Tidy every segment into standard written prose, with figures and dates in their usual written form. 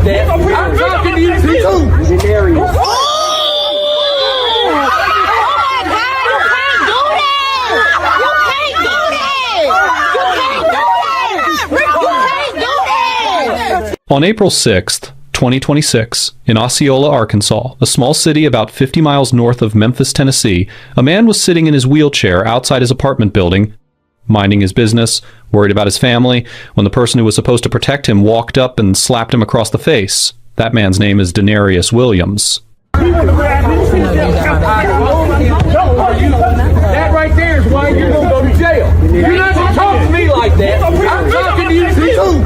that. I'm talking to you too. On April 6th, 2026, in Osceola, Arkansas, a small city about 50 miles north of Memphis, Tennessee, a man was sitting in his wheelchair outside his apartment building, minding his business, worried about his family, when the person who was supposed to protect him walked up and slapped him across the face. That man's name is Denarius Williams. That right there is why you're going to go to jail. You're not going to talk to me like that. I'm talking to you too.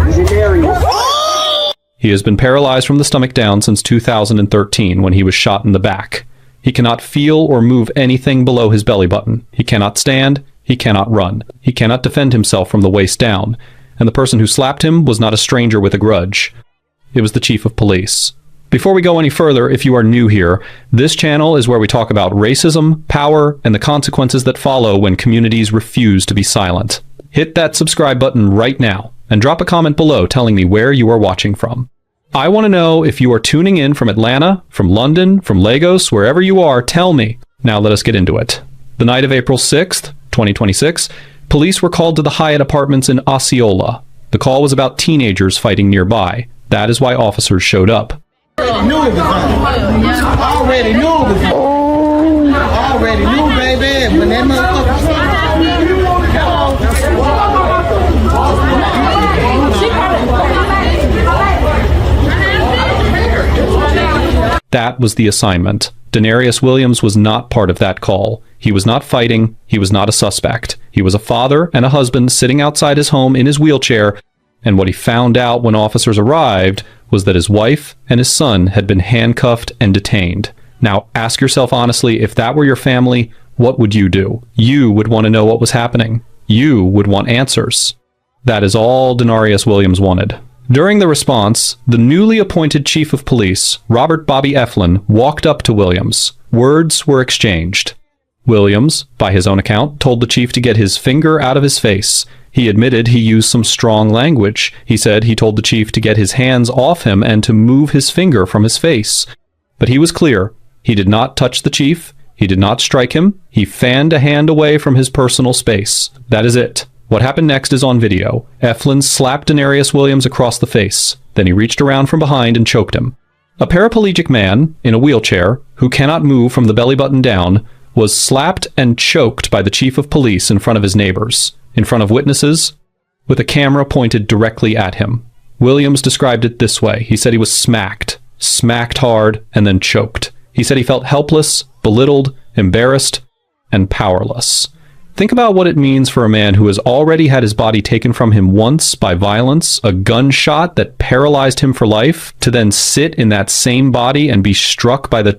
He has been paralyzed from the stomach down since 2013 when he was shot in the back. He cannot feel or move anything below his belly button. He cannot stand. He cannot run. He cannot defend himself from the waist down. And the person who slapped him was not a stranger with a grudge. It was the chief of police. Before we go any further, if you are new here, this channel is where we talk about racism, power, and the consequences that follow when communities refuse to be silent. Hit that subscribe button right now and drop a comment below telling me where you are watching from. I want to know if you are tuning in from Atlanta, from London, from Lagos, wherever you are, tell me. Now let us get into it. The night of April 6th, 2026, police were called to the Hyatt Apartments in Osceola. The call was about teenagers fighting nearby. That is why officers showed up. Already knew it was on. Already knew, baby. When that motherfucker... That was the assignment. Denarius Williams was not part of that call. He was not fighting. He was not a suspect. He was a father and a husband sitting outside his home in his wheelchair, and what he found out when officers arrived was that his wife and his son had been handcuffed and detained. Now, ask yourself honestly, if that were your family, what would you do? You would want to know what was happening. You would want answers. That is all Denarius Williams wanted. During the response, the newly appointed chief of police, Robert Bobby Eflin, walked up to Williams. Words were exchanged. Williams, by his own account, told the chief to get his finger out of his face. He admitted he used some strong language. He said he told the chief to get his hands off him and to move his finger from his face. But he was clear. He did not touch the chief. He did not strike him. He fanned a hand away from his personal space. That is it. What happened next is on video. Eflin slapped Denarius Williams across the face. Then he reached around from behind and choked him. A paraplegic man in a wheelchair, who cannot move from the belly button down, was slapped and choked by the chief of police in front of his neighbors, in front of witnesses, with a camera pointed directly at him. Williams described it this way. He said he was smacked hard, and then choked. He said he felt helpless, belittled, embarrassed, and powerless. Think about what it means for a man who has already had his body taken from him once by violence, a gunshot that paralyzed him for life, to then sit in that same body and be struck by the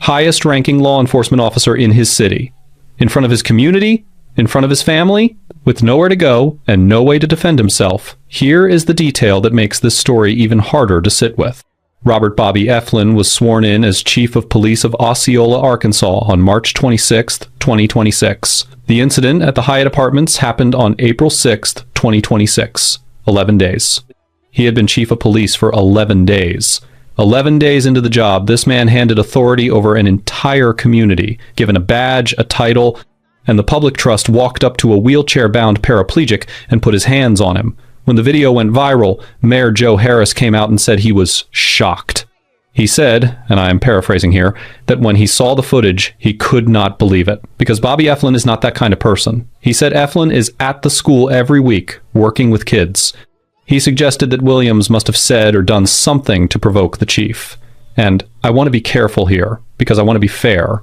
highest-ranking law enforcement officer in his city, in front of his community, in front of his family, with nowhere to go and no way to defend himself. Here is the detail that makes this story even harder to sit with. Robert Bobby Eflin was sworn in as Chief of Police of Osceola, Arkansas on March 26, 2026. The incident at the Hyatt Apartments happened on April 6, 2026, 11 days. He had been Chief of Police for 11 days. 11 days into the job, this man handed authority over an entire community, given a badge, a title, and the public trust walked up to a wheelchair-bound paraplegic and put his hands on him. When the video went viral, Mayor Joe Harris came out and said he was shocked. He said, and I am paraphrasing here, that when he saw the footage, he could not believe it, because Bobby Eflin is not that kind of person. He said Eflin is at the school every week, working with kids. He suggested that Williams must have said or done something to provoke the chief. And I want to be careful here, because I want to be fair.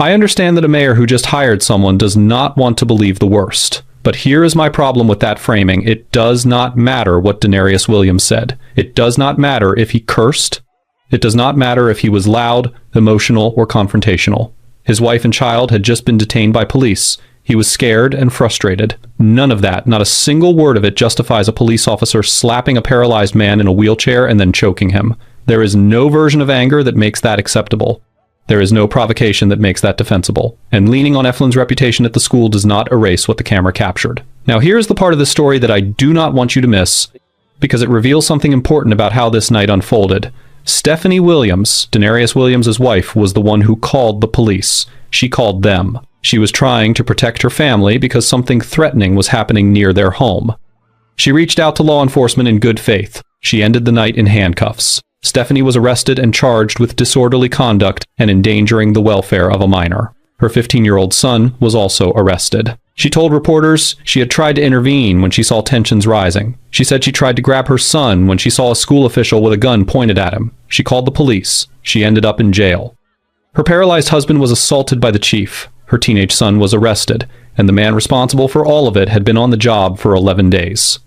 I understand that a mayor who just hired someone does not want to believe the worst. But here is my problem with that framing. It does not matter what Denarius Williams said. It does not matter if he cursed. It does not matter if he was loud, emotional, or confrontational. His wife and child had just been detained by police. He was scared and frustrated. None of that, not a single word of it, justifies a police officer slapping a paralyzed man in a wheelchair and then choking him. There is no version of anger that makes that acceptable. There is no provocation that makes that defensible. And leaning on Eflin's reputation at the school does not erase what the camera captured. Now here's the part of the story that I do not want you to miss. because it reveals something important about how this night unfolded. Stephanie Williams, Denarius Williams' wife, was the one who called the police. She called them. She was trying to protect her family because something threatening was happening near their home. She reached out to law enforcement in good faith. She ended the night in handcuffs. Stephanie was arrested and charged with disorderly conduct and endangering the welfare of a minor. Her 15-year-old son was also arrested. She told reporters she had tried to intervene when she saw tensions rising. She said she tried to grab her son when she saw a school official with a gun pointed at him. She called the police. She ended up in jail. Her paralyzed husband was assaulted by the chief. Her teenage son was arrested, and the man responsible for all of it had been on the job for 11 days.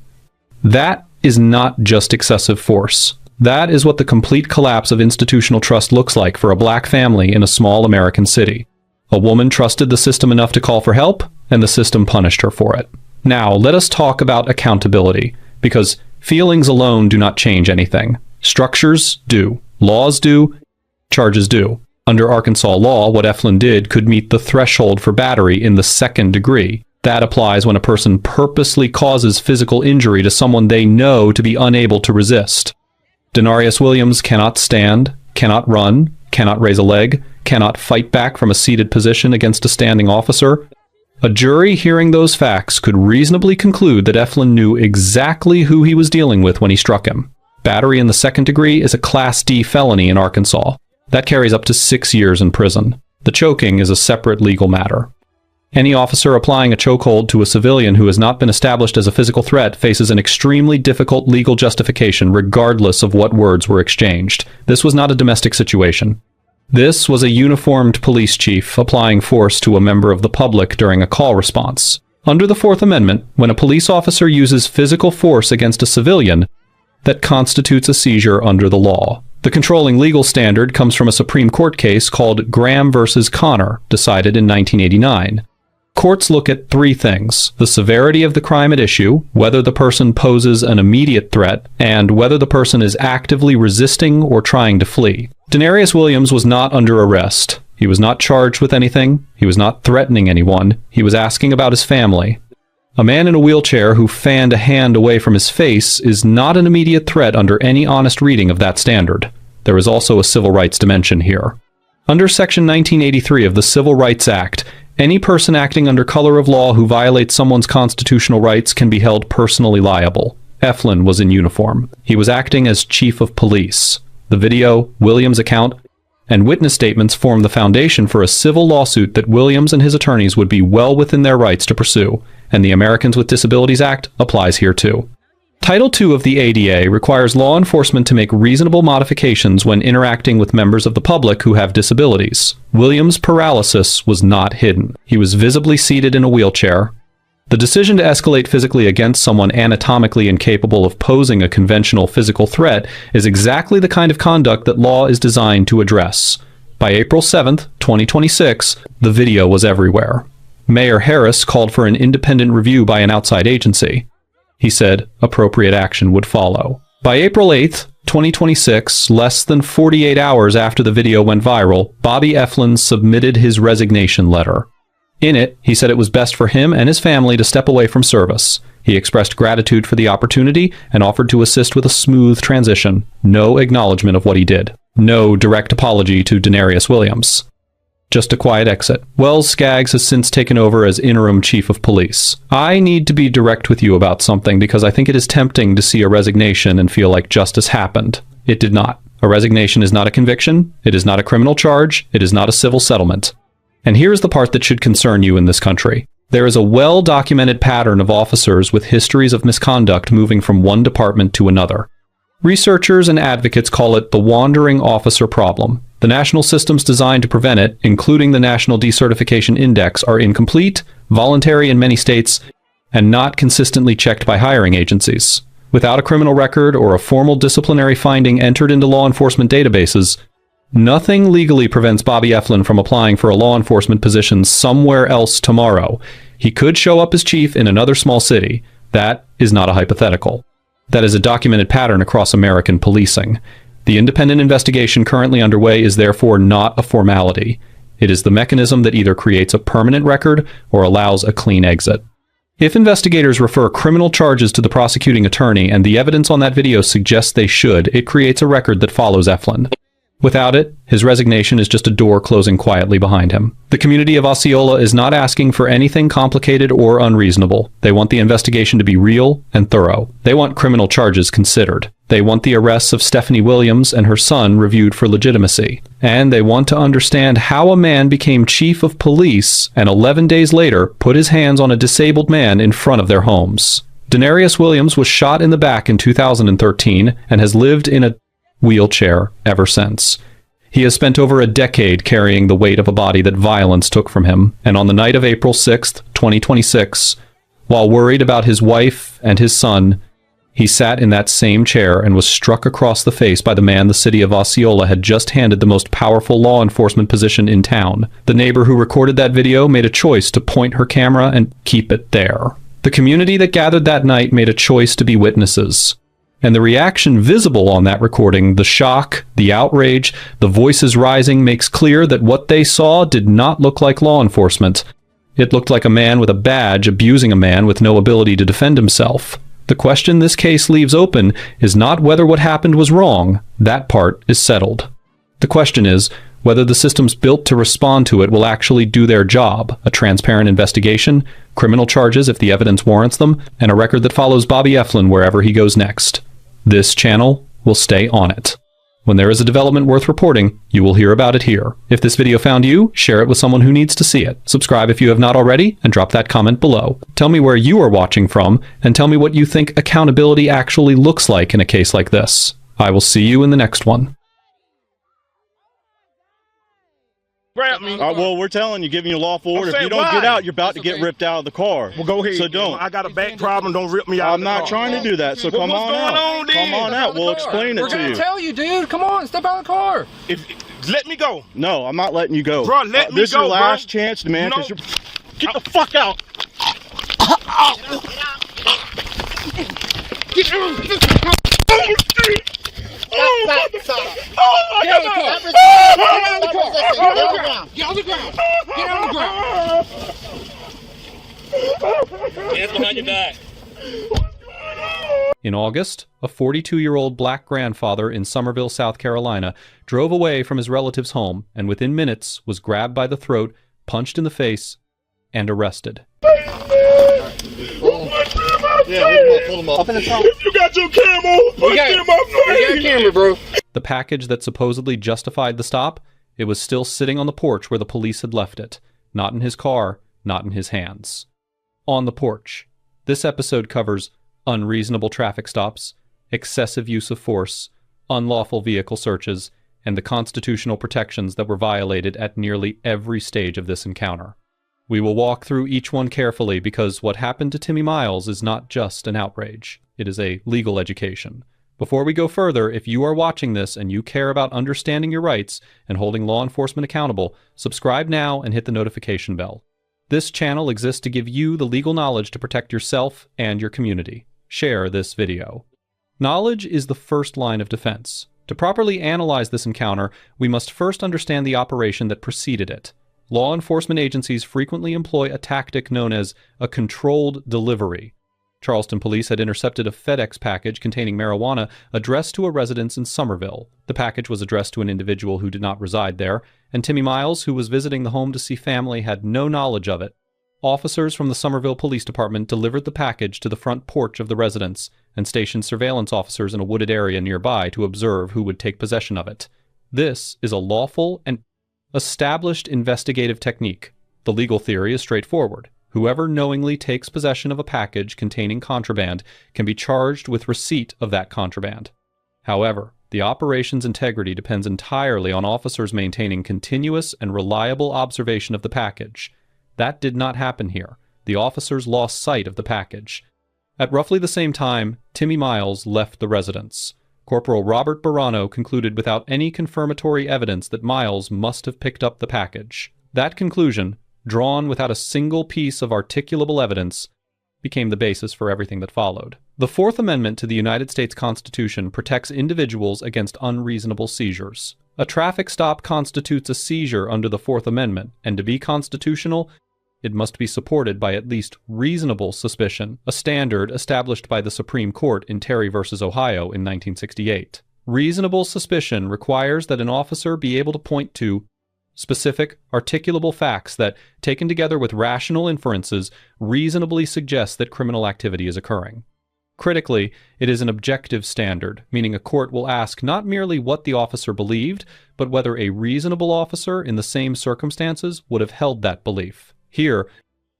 That is not just excessive force. That is what the complete collapse of institutional trust looks like for a black family in a small American city. A woman trusted the system enough to call for help, and the system punished her for it. Now, let us talk about accountability, because feelings alone do not change anything. Structures do. Laws do. Charges do. Under Arkansas law, what Eflin did could meet the threshold for battery in the second degree. That applies when a person purposely causes physical injury to someone they know to be unable to resist. Denarius Williams cannot stand, cannot run, cannot raise a leg, cannot fight back from a seated position against a standing officer. A jury hearing those facts could reasonably conclude that Eflin knew exactly who he was dealing with when he struck him. Battery in the second degree is a Class D felony in Arkansas. That carries up to 6 years in prison. The choking is a separate legal matter. Any officer applying a chokehold to a civilian who has not been established as a physical threat faces an extremely difficult legal justification regardless of what words were exchanged. This was not a domestic situation. This was a uniformed police chief applying force to a member of the public during a call response. Under the Fourth Amendment, when a police officer uses physical force against a civilian, that constitutes a seizure under the law. The controlling legal standard comes from a Supreme Court case called Graham versus Connor, decided in 1989. Courts look at three things: the severity of the crime at issue, whether the person poses an immediate threat, and whether the person is actively resisting or trying to flee. Denarius Williams was not under arrest. He was not charged with anything. He was not threatening anyone. He was asking about his family. A man in a wheelchair who fanned a hand away from his face is not an immediate threat under any honest reading of that standard. There is also a civil rights dimension here. Under Section 1983 of the Civil Rights Act, any person acting under color of law who violates someone's constitutional rights can be held personally liable. Eflin was in uniform. He was acting as chief of police. The video, Williams' account, and witness statements form the foundation for a civil lawsuit that Williams and his attorneys would be well within their rights to pursue, and the Americans with Disabilities Act applies here too. Title II of the ADA requires law enforcement to make reasonable modifications when interacting with members of the public who have disabilities. Williams' paralysis was not hidden. He was visibly seated in a wheelchair. The decision to escalate physically against someone anatomically incapable of posing a conventional physical threat is exactly the kind of conduct that law is designed to address. By April 7th, 2026, the video was everywhere. Mayor Harris called for an independent review by an outside agency. He said appropriate action would follow. By April 8th, 2026, less than 48 hours after the video went viral, Bobby Eflin submitted his resignation letter. In it, he said it was best for him and his family to step away from service. He expressed gratitude for the opportunity and offered to assist with a smooth transition. No acknowledgement of what he did. No direct apology to Denarius Williams. Just a quiet exit. Wells Skaggs has since taken over as interim chief of police. I need to be direct with you about something because I think it is tempting to see a resignation and feel like justice happened. It did not. A resignation is not a conviction. It is not a criminal charge. It is not a civil settlement. And here's the part that should concern you in this country. There is a well-documented pattern of officers with histories of misconduct moving from one department to another. Researchers and advocates call it the wandering officer problem. The national systems designed to prevent it, including the National Decertification Index, are incomplete, voluntary in many states, and not consistently checked by hiring agencies. Without a criminal record or a formal disciplinary finding entered into law enforcement databases, nothing legally prevents Bobby Eflin from applying for a law enforcement position somewhere else tomorrow. He could show up as chief in another small city. That is not a hypothetical. That is a documented pattern across American policing. The independent investigation currently underway is therefore not a formality. It is the mechanism that either creates a permanent record or allows a clean exit. If investigators refer criminal charges to the prosecuting attorney and the evidence on that video suggests they should, it creates a record that follows Eflin. Without it, his resignation is just a door closing quietly behind him. The community of Osceola is not asking for anything complicated or unreasonable. They want the investigation to be real and thorough. They want criminal charges considered. They want the arrests of Stephanie Williams and her son reviewed for legitimacy. And they want to understand how a man became chief of police and 11 days later put his hands on a disabled man in front of their homes. Denarius Williams was shot in the back in 2013 and has lived in a wheelchair ever since. He has spent over a decade carrying the weight of a body that violence took from him, and on the night of April 6th, 2026, while worried about his wife and his son, he sat in that same chair and was struck across the face by the man the city of Osceola had just handed the most powerful law enforcement position in town. The neighbor who recorded that video made a choice to point her camera and keep it there. The community that gathered that night made a choice to be witnesses. And the reaction visible on that recording, the shock, the outrage, the voices rising, makes clear that what they saw did not look like law enforcement. It looked like a man with a badge abusing a man with no ability to defend himself. The question this case leaves open is not whether what happened was wrong. That part is settled. The question is whether the systems built to respond to it will actually do their job: a transparent investigation, criminal charges if the evidence warrants them, and a record that follows Bobby Eflin wherever he goes next. This channel will stay on it. When there is a development worth reporting, you will hear about it here. If this video found you, share it with someone who needs to see it. Subscribe if you have not already, and drop that comment below. Tell me where you are watching from, and tell me what you think accountability actually looks like in a case like this. I will see you in the next one. Grab me. Well, we're telling you, giving you lawful order. If you don't get out, you're about to get ripped out of the car. Well, go ahead. So don't. I got a back problem. Don't rip me out. I'm not trying to do that. So come on out. Come on out. We'll explain it to you. We're gonna tell you, dude. Come on, step out of the car. Let me go. No, I'm not letting you go. Bro, let me go, This is your last bro. chance, man. No. Get the fuck out. Get out. Get on the ground. Get on the ground. Hands behind your back. In August, a 42-year-old black grandfather in Summerville, South Carolina, drove away from his relative's home and within minutes was grabbed by the throat, punched in the face, and arrested. Pull him up. Up in the trunk. If you got your camera, put it in my face. We got a camera, bro. The package that supposedly justified the stop, it was still sitting on the porch where the police had left it. Not in his car, not in his hands. On the porch. This episode covers unreasonable traffic stops, excessive use of force, unlawful vehicle searches, and the constitutional protections that were violated at nearly every stage of this encounter. We will walk through each one carefully because what happened to Timmy Miles is not just an outrage. It is a legal education. Before we go further, if you are watching this and you care about understanding your rights and holding law enforcement accountable, subscribe now and hit the notification bell. This channel exists to give you the legal knowledge to protect yourself and your community. Share this video. Knowledge is the first line of defense. To properly analyze this encounter, we must first understand the operation that preceded it. Law enforcement agencies frequently employ a tactic known as a controlled delivery. Charleston police had intercepted a FedEx package containing marijuana addressed to a residence in Somerville. The package was addressed to an individual who did not reside there, and Timmy Miles, who was visiting the home to see family, had no knowledge of it. Officers from the Somerville Police Department delivered the package to the front porch of the residence and stationed surveillance officers in a wooded area nearby to observe who would take possession of it. This is a lawful and established investigative technique. The legal theory is straightforward. Whoever knowingly takes possession of a package containing contraband can be charged with receipt of that contraband. However, the operation's integrity depends entirely on officers maintaining continuous and reliable observation of the package. That did not happen here. The officers lost sight of the package. At roughly the same time, Timmy Miles left the residence. Corporal Robert Barano concluded without any confirmatory evidence that Miles must have picked up the package. That conclusion, drawn without a single piece of articulable evidence, became the basis for everything that followed. The Fourth Amendment to the United States Constitution protects individuals against unreasonable seizures. A traffic stop constitutes a seizure under the Fourth Amendment, and to be constitutional, It must be supported by at least reasonable suspicion, a standard established by the Supreme Court in Terry v. Ohio in 1968. Reasonable suspicion requires that an officer be able to point to specific, articulable facts that, taken together with rational inferences, reasonably suggest that criminal activity is occurring. Critically, it is an objective standard, meaning a court will ask not merely what the officer believed, but whether a reasonable officer in the same circumstances would have held that belief. Here,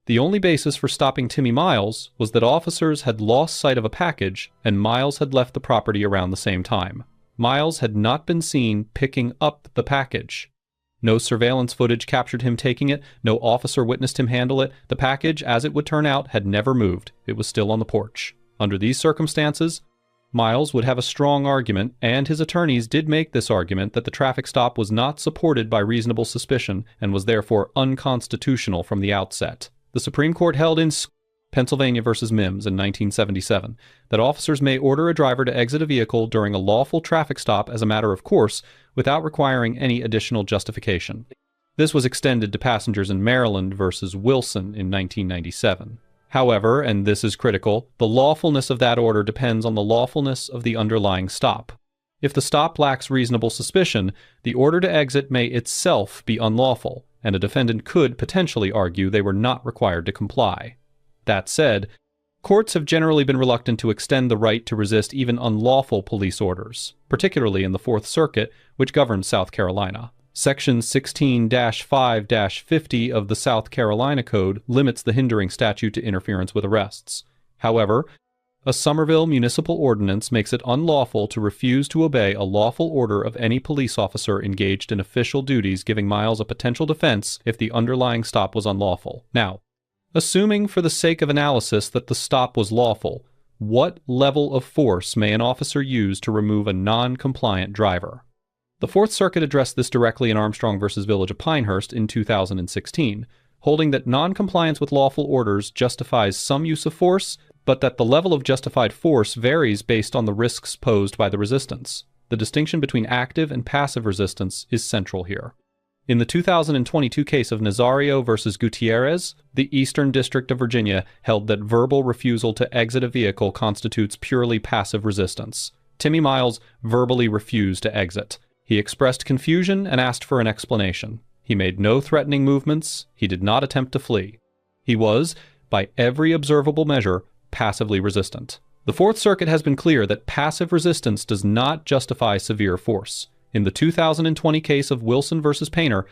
the only basis for stopping Timmy Miles was that officers had lost sight of a package and Miles had left the property around the same time. Miles had not been seen picking up the package. No surveillance footage captured him taking it, no officer witnessed him handle it. The package, as it would turn out, had never moved. It was still on the porch. Under these circumstances, Miles would have a strong argument, and his attorneys did make this argument, that the traffic stop was not supported by reasonable suspicion and was therefore unconstitutional from the outset. The Supreme Court held in Pennsylvania v. Mims in 1977 that officers may order a driver to exit a vehicle during a lawful traffic stop as a matter of course without requiring any additional justification. This was extended to passengers in Maryland v. Wilson in 1997. However, and this is critical, the lawfulness of that order depends on the lawfulness of the underlying stop. If the stop lacks reasonable suspicion, the order to exit may itself be unlawful, and a defendant could potentially argue they were not required to comply. That said, courts have generally been reluctant to extend the right to resist even unlawful police orders, particularly in the Fourth Circuit, which governs South Carolina. Section 16-5-50 of the South Carolina Code limits the hindering statute to interference with arrests. However, a Somerville municipal ordinance makes it unlawful to refuse to obey a lawful order of any police officer engaged in official duties, giving Miles a potential defense if the underlying stop was unlawful. Now, assuming for the sake of analysis that the stop was lawful, what level of force may an officer use to remove a non-compliant driver? The Fourth Circuit addressed this directly in Armstrong v. Village of Pinehurst in 2016, holding that non-compliance with lawful orders justifies some use of force, but that the level of justified force varies based on the risks posed by the resistance. The distinction between active and passive resistance is central here. In the 2022 case of Nazario v. Gutierrez, the Eastern District of Virginia held that verbal refusal to exit a vehicle constitutes purely passive resistance. Timmy Miles verbally refused to exit. He expressed confusion and asked for an explanation. He made no threatening movements. He did not attempt to flee. He was, by every observable measure, passively resistant. The Fourth Circuit has been clear that passive resistance does not justify severe force. In the 2020 case of Wilson v. Painter,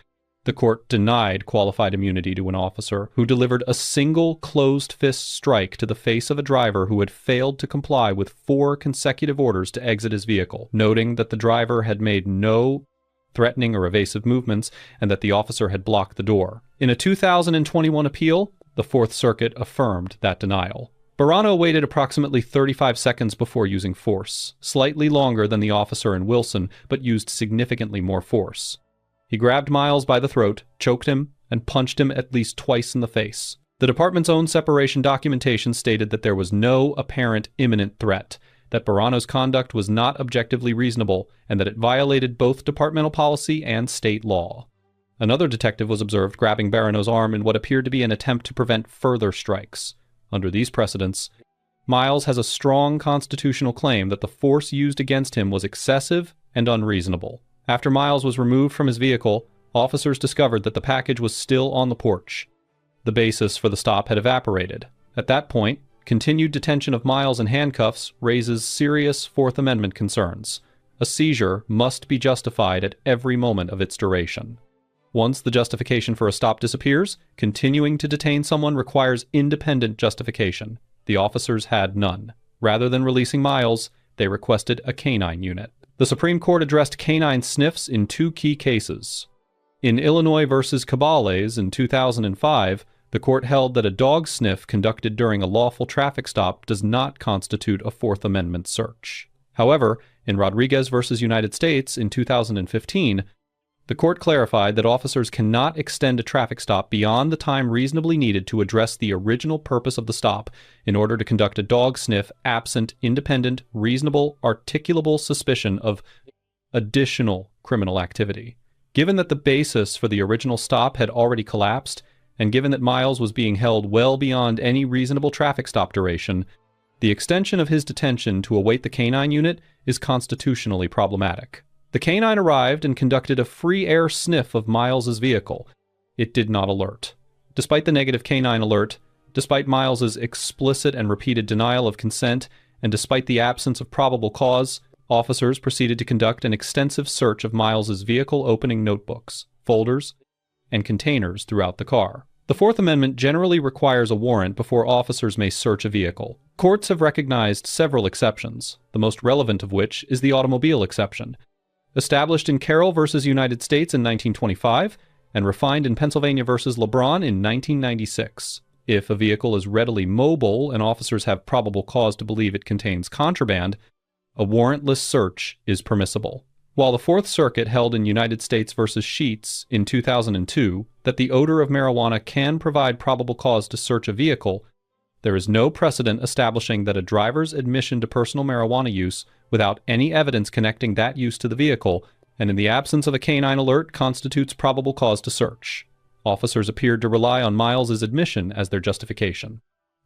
the court denied qualified immunity to an officer who delivered a single closed-fist strike to the face of a driver who had failed to comply with 4 consecutive orders to exit his vehicle, noting that the driver had made no threatening or evasive movements and that the officer had blocked the door. In a 2021 appeal, the Fourth Circuit affirmed that denial. Barano waited approximately 35 seconds before using force, slightly longer than the officer in Wilson, but used significantly more force. He grabbed Miles by the throat, choked him, and punched him at least twice in the face. The department's own separation documentation stated that there was no apparent imminent threat, that Barano's conduct was not objectively reasonable, and that it violated both departmental policy and state law. Another detective was observed grabbing Barano's arm in what appeared to be an attempt to prevent further strikes. Under these precedents, Miles has a strong constitutional claim that the force used against him was excessive and unreasonable. After Miles was removed from his vehicle, officers discovered that the package was still on the porch. The basis for the stop had evaporated. At that point, continued detention of Miles in handcuffs raises serious Fourth Amendment concerns. A seizure must be justified at every moment of its duration. Once the justification for a stop disappears, continuing to detain someone requires independent justification. The officers had none. Rather than releasing Miles, they requested a canine unit. The Supreme Court addressed canine sniffs in 2 key cases. In Illinois v. Cabales in 2005, the court held that a dog sniff conducted during a lawful traffic stop does not constitute a Fourth Amendment search. However, in Rodriguez v. United States in 2015, the court clarified that officers cannot extend a traffic stop beyond the time reasonably needed to address the original purpose of the stop in order to conduct a dog sniff absent independent, reasonable, articulable suspicion of additional criminal activity. Given that the basis for the original stop had already collapsed, and given that Miles was being held well beyond any reasonable traffic stop duration, the extension of his detention to await the canine unit is constitutionally problematic. The canine arrived and conducted a free air sniff of Miles's vehicle. It did not alert. Despite the negative canine alert, despite Miles's explicit and repeated denial of consent, and despite the absence of probable cause, officers proceeded to conduct an extensive search of Miles's vehicle opening notebooks, folders, and containers throughout the car. The Fourth Amendment generally requires a warrant before officers may search a vehicle. Courts have recognized several exceptions, the most relevant of which is the automobile exception. Established in Carroll v. United States in 1925 and refined in Pennsylvania v. LeBron in 1996. If a vehicle is readily mobile and officers have probable cause to believe it contains contraband, a warrantless search is permissible. While the Fourth Circuit held in United States v. Sheets in 2002 that the odor of marijuana can provide probable cause to search a vehicle, there is no precedent establishing that a driver's admission to personal marijuana use without any evidence connecting that use to the vehicle, and in the absence of a canine alert, constitutes probable cause to search. Officers appeared to rely on Miles's admission as their justification.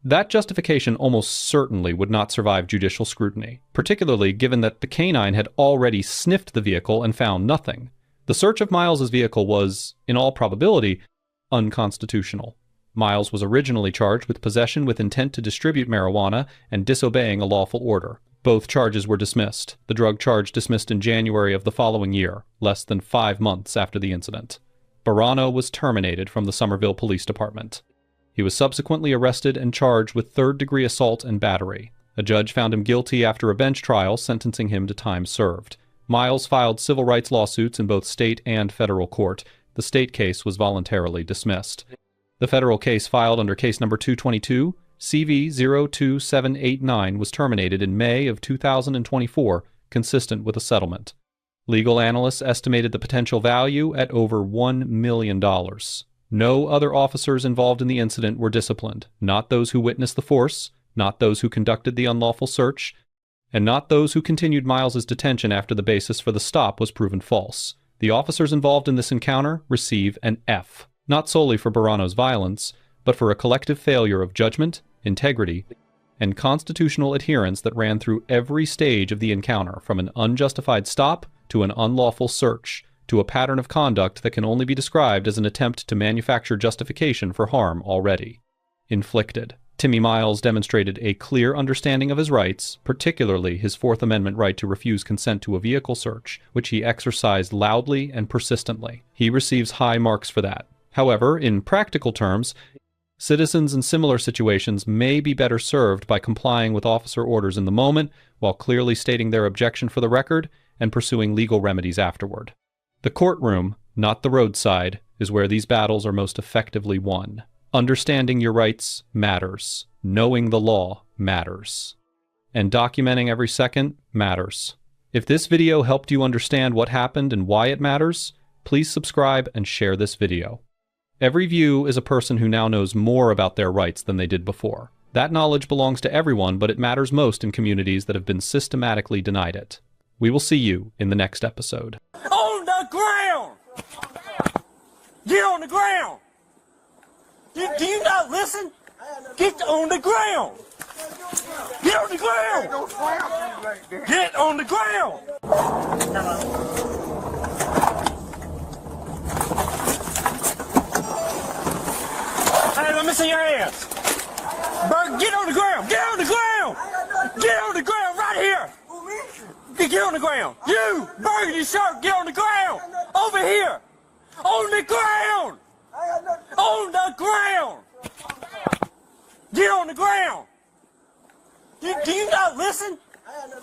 That justification almost certainly would not survive judicial scrutiny, particularly given that the canine had already sniffed the vehicle and found nothing. The search of Miles's vehicle was, in all probability, unconstitutional. Miles was originally charged with possession with intent to distribute marijuana and disobeying a lawful order. Both charges were dismissed, the drug charge dismissed in January of the following year, less than 5 months after the incident. Barano was terminated from the Somerville Police Department. He was subsequently arrested and charged with third-degree assault and battery. A judge found him guilty after a bench trial, sentencing him to time served. Miles filed civil rights lawsuits in both state and federal court. The state case was voluntarily dismissed. The federal case filed under case number 222, CV02789, was terminated in May of 2024, consistent with a settlement. Legal analysts estimated the potential value at over $1 million. No other officers involved in the incident were disciplined, not those who witnessed the force, not those who conducted the unlawful search, and not those who continued Miles's detention after the basis for the stop was proven false. The officers involved in this encounter receive an F, not solely for Barano's violence, but for a collective failure of judgment, integrity, and constitutional adherence that ran through every stage of the encounter, from an unjustified stop to an unlawful search, to a pattern of conduct that can only be described as an attempt to manufacture justification for harm already inflicted. Timmy Miles demonstrated a clear understanding of his rights, particularly his Fourth Amendment right to refuse consent to a vehicle search, which he exercised loudly and persistently. He receives high marks for that. However, in practical terms, citizens in similar situations may be better served by complying with officer orders in the moment, while clearly stating their objection for the record and pursuing legal remedies afterward. The courtroom, not the roadside, is where these battles are most effectively won. Understanding your rights matters. Knowing the law matters. And documenting every second matters. If this video helped you understand what happened and why it matters, please subscribe and share this video. Every view is a person who now knows more about their rights than they did before. That knowledge belongs to everyone, but it matters most in communities that have been systematically denied it. We will see you in the next episode. On the ground! Get on the ground! Do you not listen? Get on the ground! Get on the ground! Get on the ground! Hey, let me see your hands. Bert, get on the ground! Get on the ground! Get on the ground right here! Get on the ground! You! Burgundy shirt, get on the ground! Over here! On the ground! On the ground! Get on the ground! Do you not listen?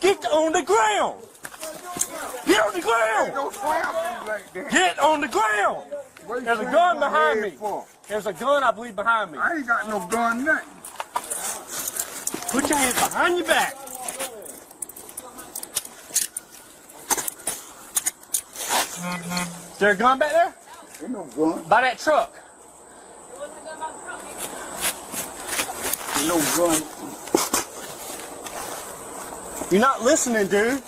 Get on the ground! Get on the ground! Get on the ground! There's a gun behind me. There's a gun, I believe, behind me. I ain't got no gun, nothing. Put your hands behind your back. Is there a gun back there? Ain't no gun. By that truck. Ain't no gun. You're not listening, dude.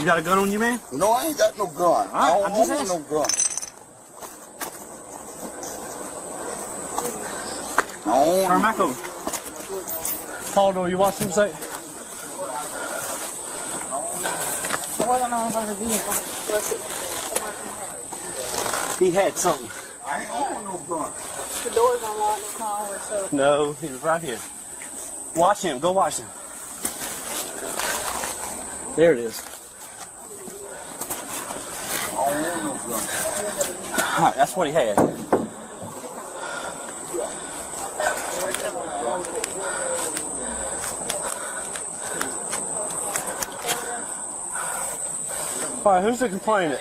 got a gun on you, man? No, I ain't got no gun. I don't want no gun. I don't want Turn back over. Paul, do you watch him say? He had something. I ain't on no gun. The door's unlocked, it's not always so. No, he was right here. Watch him. Go watch him. There it is. I don't want no gun. Alright, that's what he had. Alright, who's the complainant?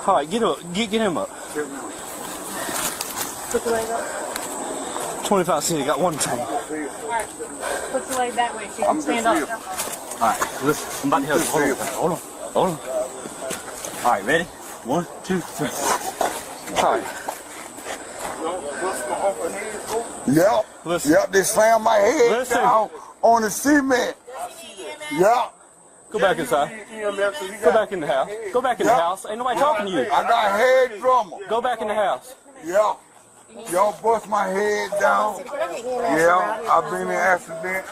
Alright, get him up. Put your leg up. 25 city, got one chain. Alright, put your leg that way so you can stand up. Alright, listen, I'm about to help you. Hold on. Alright, ready? 1, 2, 3. Alright. Yep. Listen. Yep, they slammed my head Listen. down on the cement. Yep. Go back inside. Go back in the house. Go back in the house. Ain't nobody talking to you. I got head trauma. Go back in the house. Yep. Y'all bust my head down. Yeah, I've been in an accident.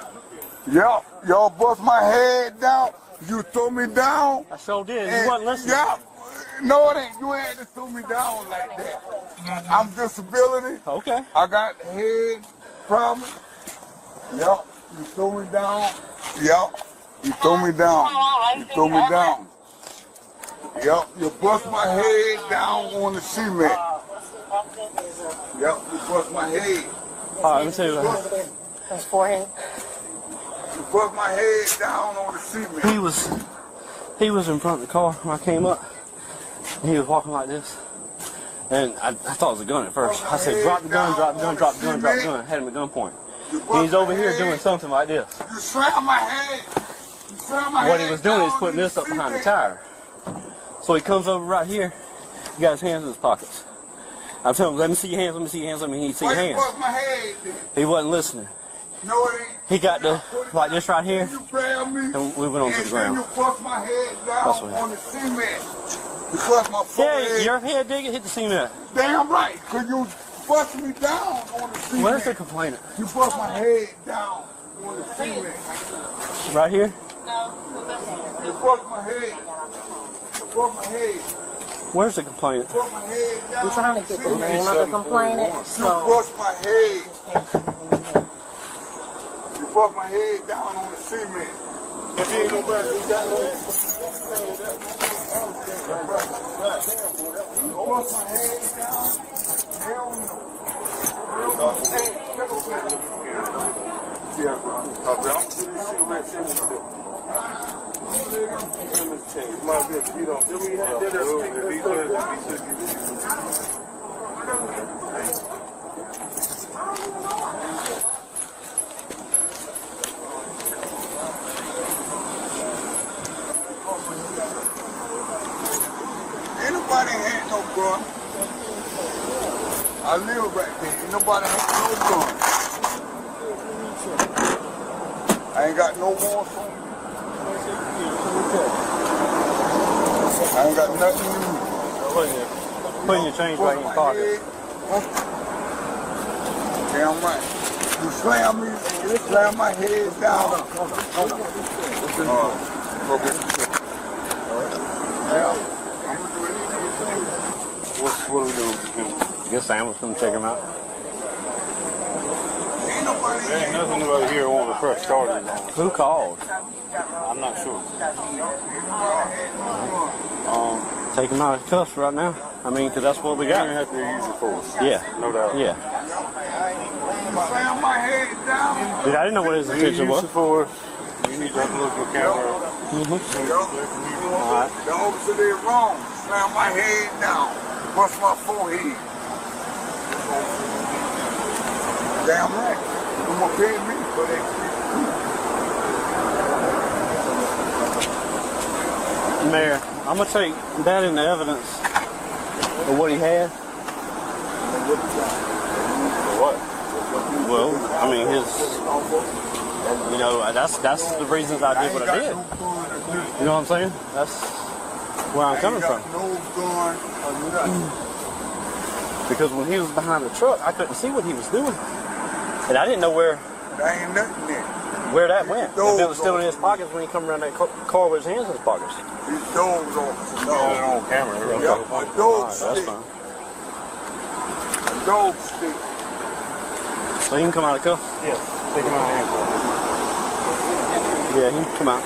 Yep. Y'all bust my head down. You threw me down. I sure did. You wasn't listening. Yep. No, it ain't. You ain't to throw me down like that. I'm disability. Okay. I got head problem. Yep. You threw me down. Yep. You threw me down. You threw me down. Yep. You bust my head down on the cement. Yep. You bust my head. Alright, let me tell you what happened. His forehead. You bust my head down on the cement. He was in front of the car when I came up. He was walking like this. And I thought it was a gun at first. I said, drop the gun, drop the gun, drop the gun, drop the gun. I had him at gunpoint. And he's over here doing something like this. You slammed my head. You slammed my What head he was doing down is putting on this up behind the cement. tire. So he comes over right here. He got his hands in his pockets. I'm telling him, let me see your hands, let me see your hands, let me see your Why you hands. bust my head then? He wasn't listening. No, it ain't. He got like this right here, You grabbed me. and we went on to the ground. And you bust my head That's down what on the cement. You bust my forehead. Yeah, your head did hit the cement. Damn right, cause you bust me down on the cement. Where's the complainant? You bust my head down on the cement. Right here? You bust my head. You bust my head. Where's the complainant? You bust my head down. We're trying to get the name of the complainant. You So, bust my head. You bust my head down on the cement. If you ain't nobody, you got no. You bust my head down. Hell no. Yeah, bro. I'm going to cigarettes in the my bitch, you don't. We had Anybody had no gun. I live right there. Nobody had no gun. I ain't got no more phone. I ain't got nothing to use. Putting your change right in your pocket. Damn right. You slam my head down. Yeah. What are we doing? Guess Sam was going to check him out. Ain't nobody There ain't nothing about here on the press started. Who called? I'm not sure. Take him out of cuffs right now. I mean, because that's what we You're gonna got. have to use your force. Yeah. No doubt. Yeah. slam my head down. Dude, I didn't know what his intention was. Use your force. You need to have a look at the camera. Alright. The officer did wrong. Slam my head down. Bust my forehead. Damn right. You gonna pay me for that. Mayor, I'm going to take that in the evidence of what he had. What? Well, I mean, You know, that's the reasons I did what I did. You know what I'm saying? That's where I'm coming from. No gun or nothing. Because when he was behind the truck, I couldn't see what he was doing. And I didn't know where There ain't nothing there. where that went. If it was still in his pockets when he come around that car with his hands in his pockets. His dogs on. On camera. Yep, a dog Alright, that's stick. fine. A dog stick. So he can come out of the cuff? Yes. Take him out of handcuffs. Yeah, he can come out.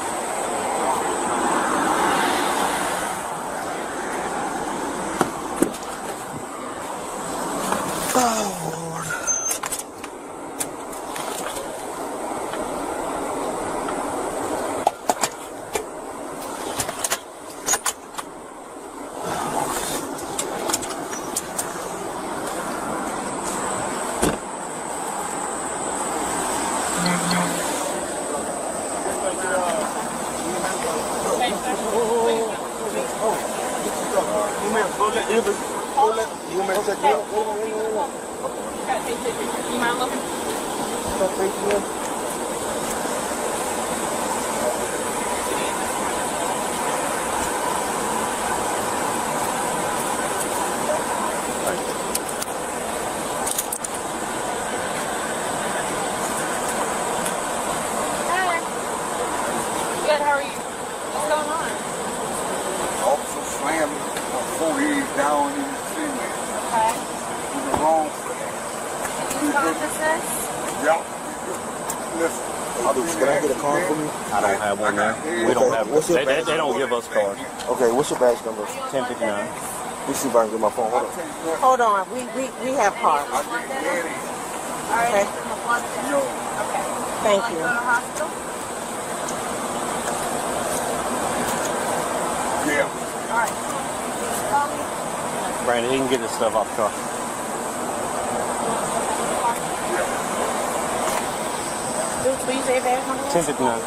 You mind looking? Hi. Good, how are you? What's going on? Officer slammed a 48 down in the cement. Okay. In the wrong place. You consciousness? Yep. Listen. Can I get a card from you? I don't have one now. We don't have one. They don't give us cards. Okay, what's your badge number? 1059. Let me see if I can get my phone. Hold on. Hold on, we have cards. Okay. Thank you. Yeah. Brandon, he can get this stuff off the car. Will you say badge number? 1059.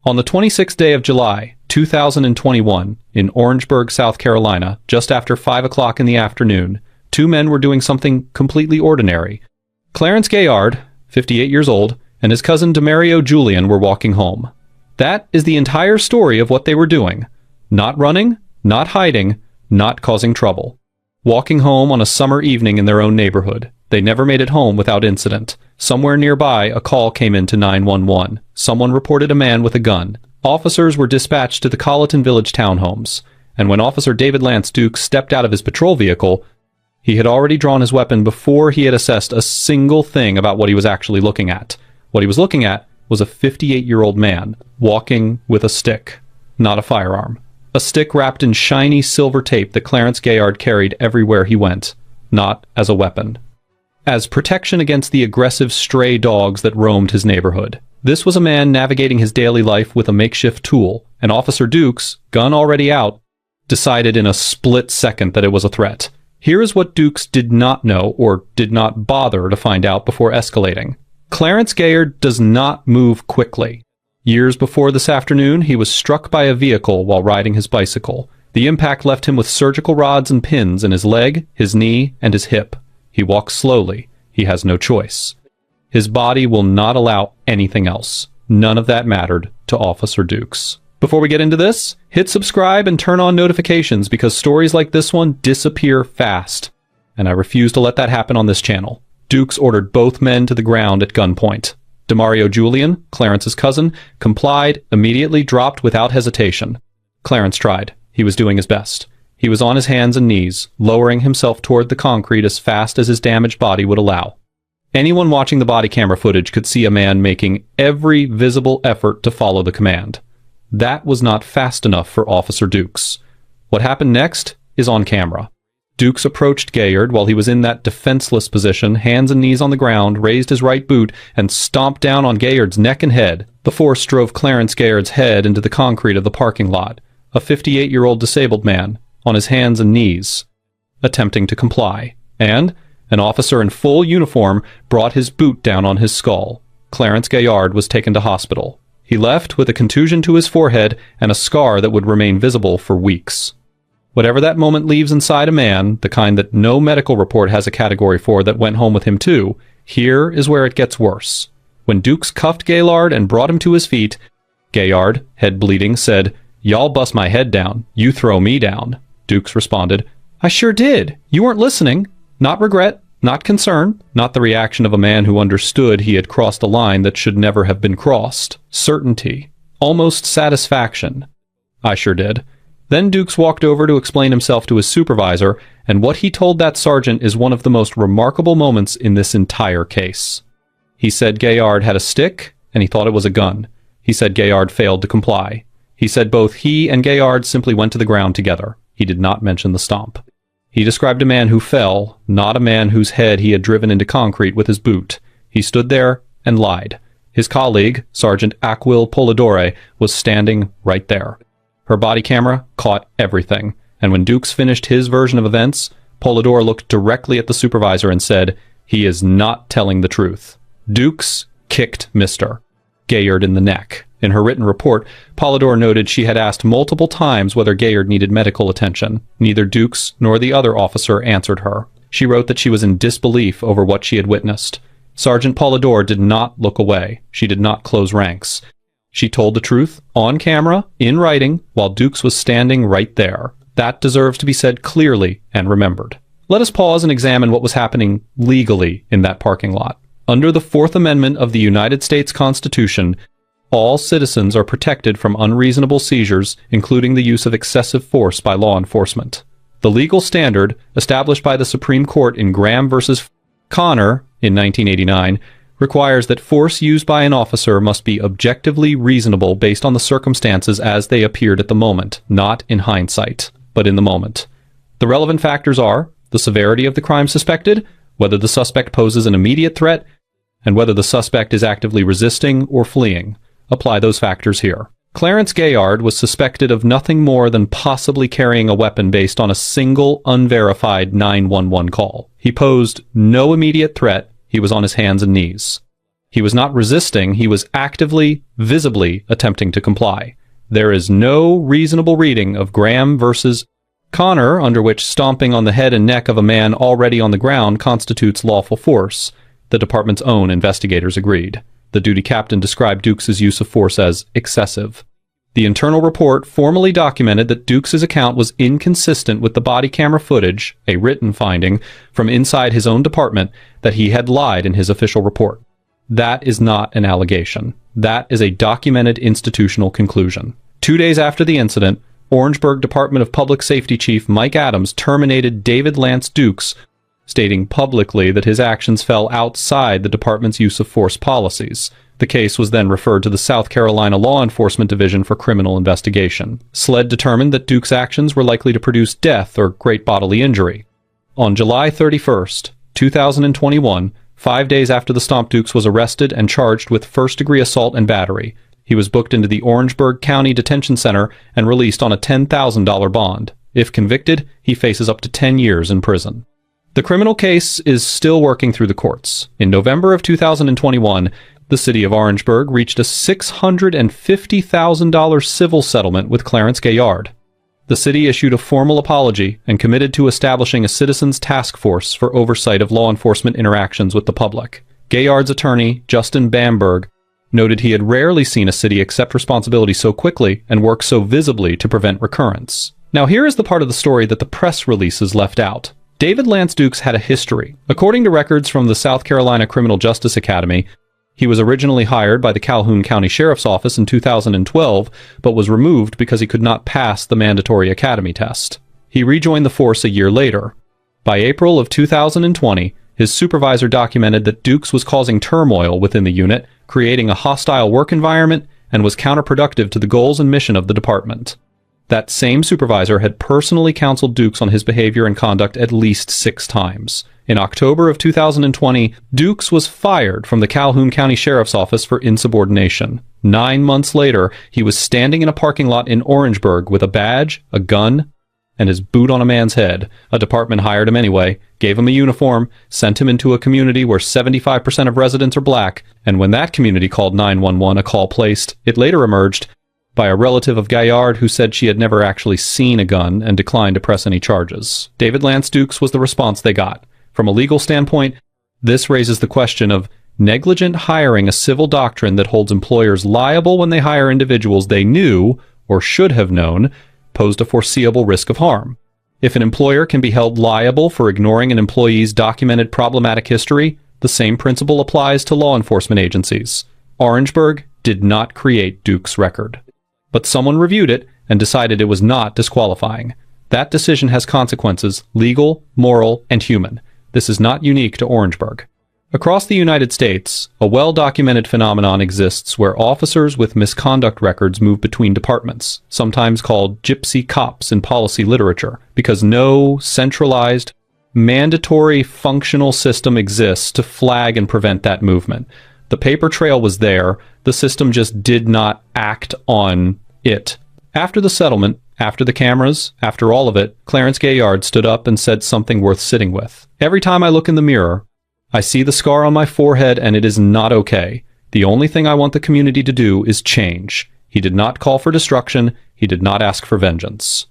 On the 26th day of July, 2021, in Orangeburg, South Carolina, just after 5 o'clock in the afternoon, two men were doing something completely ordinary. Clarence Gayard, 58 years old, and his cousin Demario Julian were walking home. That is the entire story of what they were doing. Not running, not hiding, not causing trouble. Walking home on a summer evening in their own neighborhood. They never made it home without incident. Somewhere nearby, a call came into 911. Someone reported a man with a gun. Officers were dispatched to the Colleton Village townhomes, and when Officer David Lance Dukes stepped out of his patrol vehicle, he had already drawn his weapon before he had assessed a single thing about what he was actually looking at. What he was looking at was a 58-year-old man walking with a stick, not a firearm. A stick wrapped in shiny silver tape that Clarence Gayard carried everywhere he went, not as a weapon. As protection against the aggressive stray dogs that roamed his neighborhood. This was a man navigating his daily life with a makeshift tool, and Officer Dukes, gun already out, decided in a split second that it was a threat. Here is what Dukes did not know or did not bother to find out before escalating. Clarence Gayard does not move quickly. Years before this afternoon, he was struck by a vehicle while riding his bicycle. The impact left him with surgical rods and pins in his leg, his knee, and his hip. He walks slowly. He has no choice. His body will not allow anything else. None of that mattered to Officer Dukes. Before we get into this, hit subscribe and turn on notifications because stories like this one disappear fast. And I refuse to let that happen on this channel. Dukes ordered both men to the ground at gunpoint. Demario Julian, Clarence's cousin, complied, immediately dropped without hesitation. Clarence tried. He was doing his best. He was on his hands and knees, lowering himself toward the concrete as fast as his damaged body would allow. Anyone watching the body camera footage could see a man making every visible effort to follow the command. That was not fast enough for Officer Dukes. What happened next is on camera. Dukes approached Gayard while he was in that defenseless position, hands and knees on the ground, raised his right boot, and stomped down on Gayard's neck and head. The force drove Clarence Gayard's head into the concrete of the parking lot. A 58-year-old disabled man, on his hands and knees. attempting to comply, and an officer in full uniform brought his boot down on his skull. Clarence Gaillard was taken to hospital. He left with a contusion to his forehead and a scar that would remain visible for weeks. Whatever that moment leaves inside a man, the kind that no medical report has a category for that went home with him too, here is where it gets worse. When Dukes cuffed Gaillard and brought him to his feet, Gaillard, head bleeding, said, "Y'all bust my head down. You throw me down." Dukes responded, "I sure did. You weren't listening." Not regret, not concern, not the reaction of a man who understood he had crossed a line that should never have been crossed. Certainty. Almost satisfaction. "I sure did." Then Dukes walked over to explain himself to his supervisor, and what he told that sergeant is one of the most remarkable moments in this entire case. He said Gaillard had a stick, and he thought it was a gun. He said Gaillard failed to comply. He said both he and Gaillard simply went to the ground together. He did not mention the stomp. He described a man who fell, not a man whose head he had driven into concrete with his boot. He stood there and lied. His colleague, Sergeant Aquil Polidore, was standing right there. Her body camera caught everything, and when Dukes finished his version of events, Polidore looked directly at the supervisor and said, "He is not telling the truth." Dukes kicked Mr. Gaillard in the neck. In her written report, Polidore noted she had asked multiple times whether Gaillard needed medical attention. Neither Dukes nor the other officer answered her. She wrote that she was in disbelief over what she had witnessed. Sergeant Polidore did not look away. She did not close ranks. She told the truth, on camera, in writing, while Dukes was standing right there. That deserves to be said clearly and remembered. Let us pause and examine what was happening legally in that parking lot. Under the Fourth Amendment of the United States Constitution, all citizens are protected from unreasonable seizures, including the use of excessive force by law enforcement. The legal standard, established by the Supreme Court in Graham v. Connor in 1989, requires that force used by an officer must be objectively reasonable based on the circumstances as they appeared at the moment, not in hindsight, but in the moment. The relevant factors are the severity of the crime suspected, whether the suspect poses an immediate threat, and whether the suspect is actively resisting or fleeing. Apply those factors here. Clarence Gaillard was suspected of nothing more than possibly carrying a weapon based on a single unverified 911 call. He posed no immediate threat. He was on his hands and knees. He was not resisting. He was actively, visibly attempting to comply. There is no reasonable reading of Graham versus Connor under which stomping on the head and neck of a man already on the ground constitutes lawful force. The department's own investigators agreed. The duty captain described Dukes' use of force as excessive. The internal report formally documented that Dukes' account was inconsistent with the body camera footage, a written finding, from inside his own department that he had lied in his official report. That is not an allegation. That is a documented institutional conclusion. 2 days after the incident, Orangeburg Department of Public Safety Chief Mike Adams terminated David Lance Dukes, stating publicly that his actions fell outside the department's use of force policies. The case was then referred to the South Carolina Law Enforcement Division for criminal investigation. SLED determined that Dukes' actions were likely to produce death or great bodily injury. On July 31st, 2021, 5 days after the stomp, Dukes was arrested and charged with first-degree assault and battery. He was booked into the Orangeburg County Detention Center and released on a $10,000 bond. If convicted, he faces up to 10 years in prison. The criminal case is still working through the courts. In November of 2021, the city of Orangeburg reached a $650,000 civil settlement with Clarence Gaillard. The city issued a formal apology and committed to establishing a citizens' task force for oversight of law enforcement interactions with the public. Gaillard's attorney, Justin Bamberg, noted he had rarely seen a city accept responsibility so quickly and work so visibly to prevent recurrence. Now here is the part of the story that the press releases left out. David Lance Dukes had a history. According to records from the South Carolina Criminal Justice Academy, he was originally hired by the Calhoun County Sheriff's Office in 2012, but was removed because he could not pass the mandatory academy test. He rejoined the force a year later. By April of 2020, his supervisor documented that Dukes was causing turmoil within the unit, creating a hostile work environment, and was counterproductive to the goals and mission of the department. That same supervisor had personally counseled Dukes on his behavior and conduct at least 6 times. In October of 2020, Dukes was fired from the Calhoun County Sheriff's Office for insubordination. 9 months later, he was standing in a parking lot in Orangeburg with a badge, a gun, and his boot on a man's head. A department hired him anyway, gave him a uniform, sent him into a community where 75% of residents are black, and when that community called 911, a call placed, it later emerged, by a relative of Gaillard who said she had never actually seen a gun and declined to press any charges. David Lance Dukes was the response they got. From a legal standpoint, this raises the question of negligent hiring, a civil doctrine that holds employers liable when they hire individuals they knew, or should have known, posed a foreseeable risk of harm. If an employer can be held liable for ignoring an employee's documented problematic history, the same principle applies to law enforcement agencies. Orangeburg did not create Duke's record, but someone reviewed it and decided it was not disqualifying. That decision has consequences, legal, moral, and human. This is not unique to Orangeburg. Across the United States, a well-documented phenomenon exists where officers with misconduct records move between departments, sometimes called gypsy cops in policy literature, because no centralized, mandatory functional system exists to flag and prevent that movement. The paper trail was there, the system just did not act on it. After the settlement, after the cameras, after all of it, Clarence Gaillard stood up and said something worth sitting with. Every time I look in the mirror, I see the scar on my forehead and it is not okay. The only thing I want the community to do is change. He did not call for destruction. He did not ask for vengeance.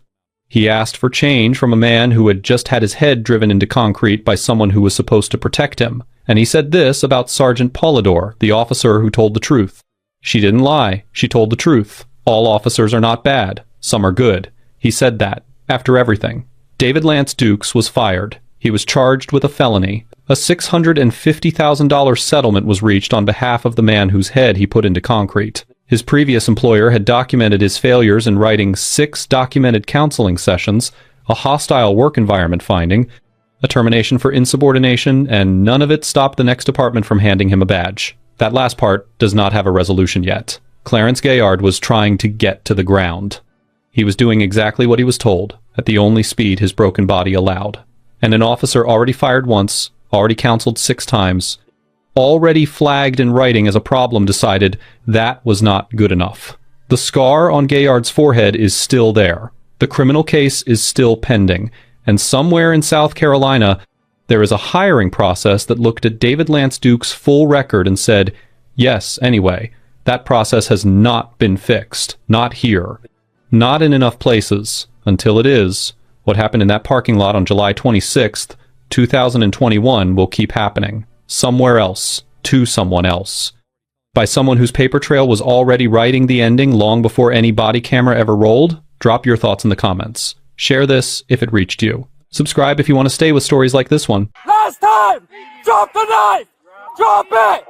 He asked for change from a man who had just had his head driven into concrete by someone who was supposed to protect him. And he said this about Sergeant Polidor, the officer who told the truth. She didn't lie. She told the truth. All officers are not bad. Some are good. He said that. After everything. David Lance Dukes was fired. He was charged with a felony. A $650,000 settlement was reached on behalf of the man whose head he put into concrete. His previous employer had documented his failures in writing 6 documented counseling sessions, a hostile work environment finding, a termination for insubordination, and none of it stopped the next department from handing him a badge. That last part does not have a resolution yet. Clarence Gaillard was trying to get to the ground. He was doing exactly what he was told, at the only speed his broken body allowed. And an officer already fired once, already counseled 6 times, already flagged in writing as a problem decided that was not good enough. The scar on Gaillard's forehead is still there. The criminal case is still pending. And somewhere in South Carolina, there is a hiring process that looked at David Lance Duke's full record and said, yes, anyway, that process has not been fixed. Not here. Not in enough places. Until it is, what happened in that parking lot on July 26th, 2021 will keep happening. Somewhere else. To someone else. By someone whose paper trail was already writing the ending long before any body camera ever rolled? Drop your thoughts in the comments. Share this if it reached you. Subscribe if you want to stay with stories like this one. Last time! Drop the knife! Drop it!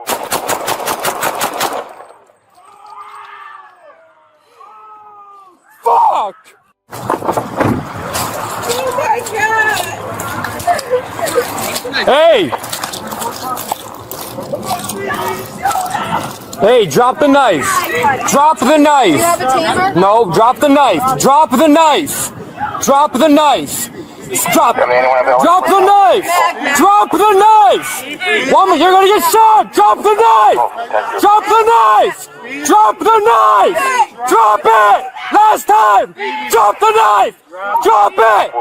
Fuck! Oh my god! Hey! Hey, drop the knife! Drop the knife! You have a taser? No, drop the knife! Drop the knife! Drop the knife! Drop! Drop the knife! Drop the knife! Woman, you're gonna get shot! Drop the knife! Drop the knife! Drop the knife! Drop it! Last time! Drop the knife! Drop it!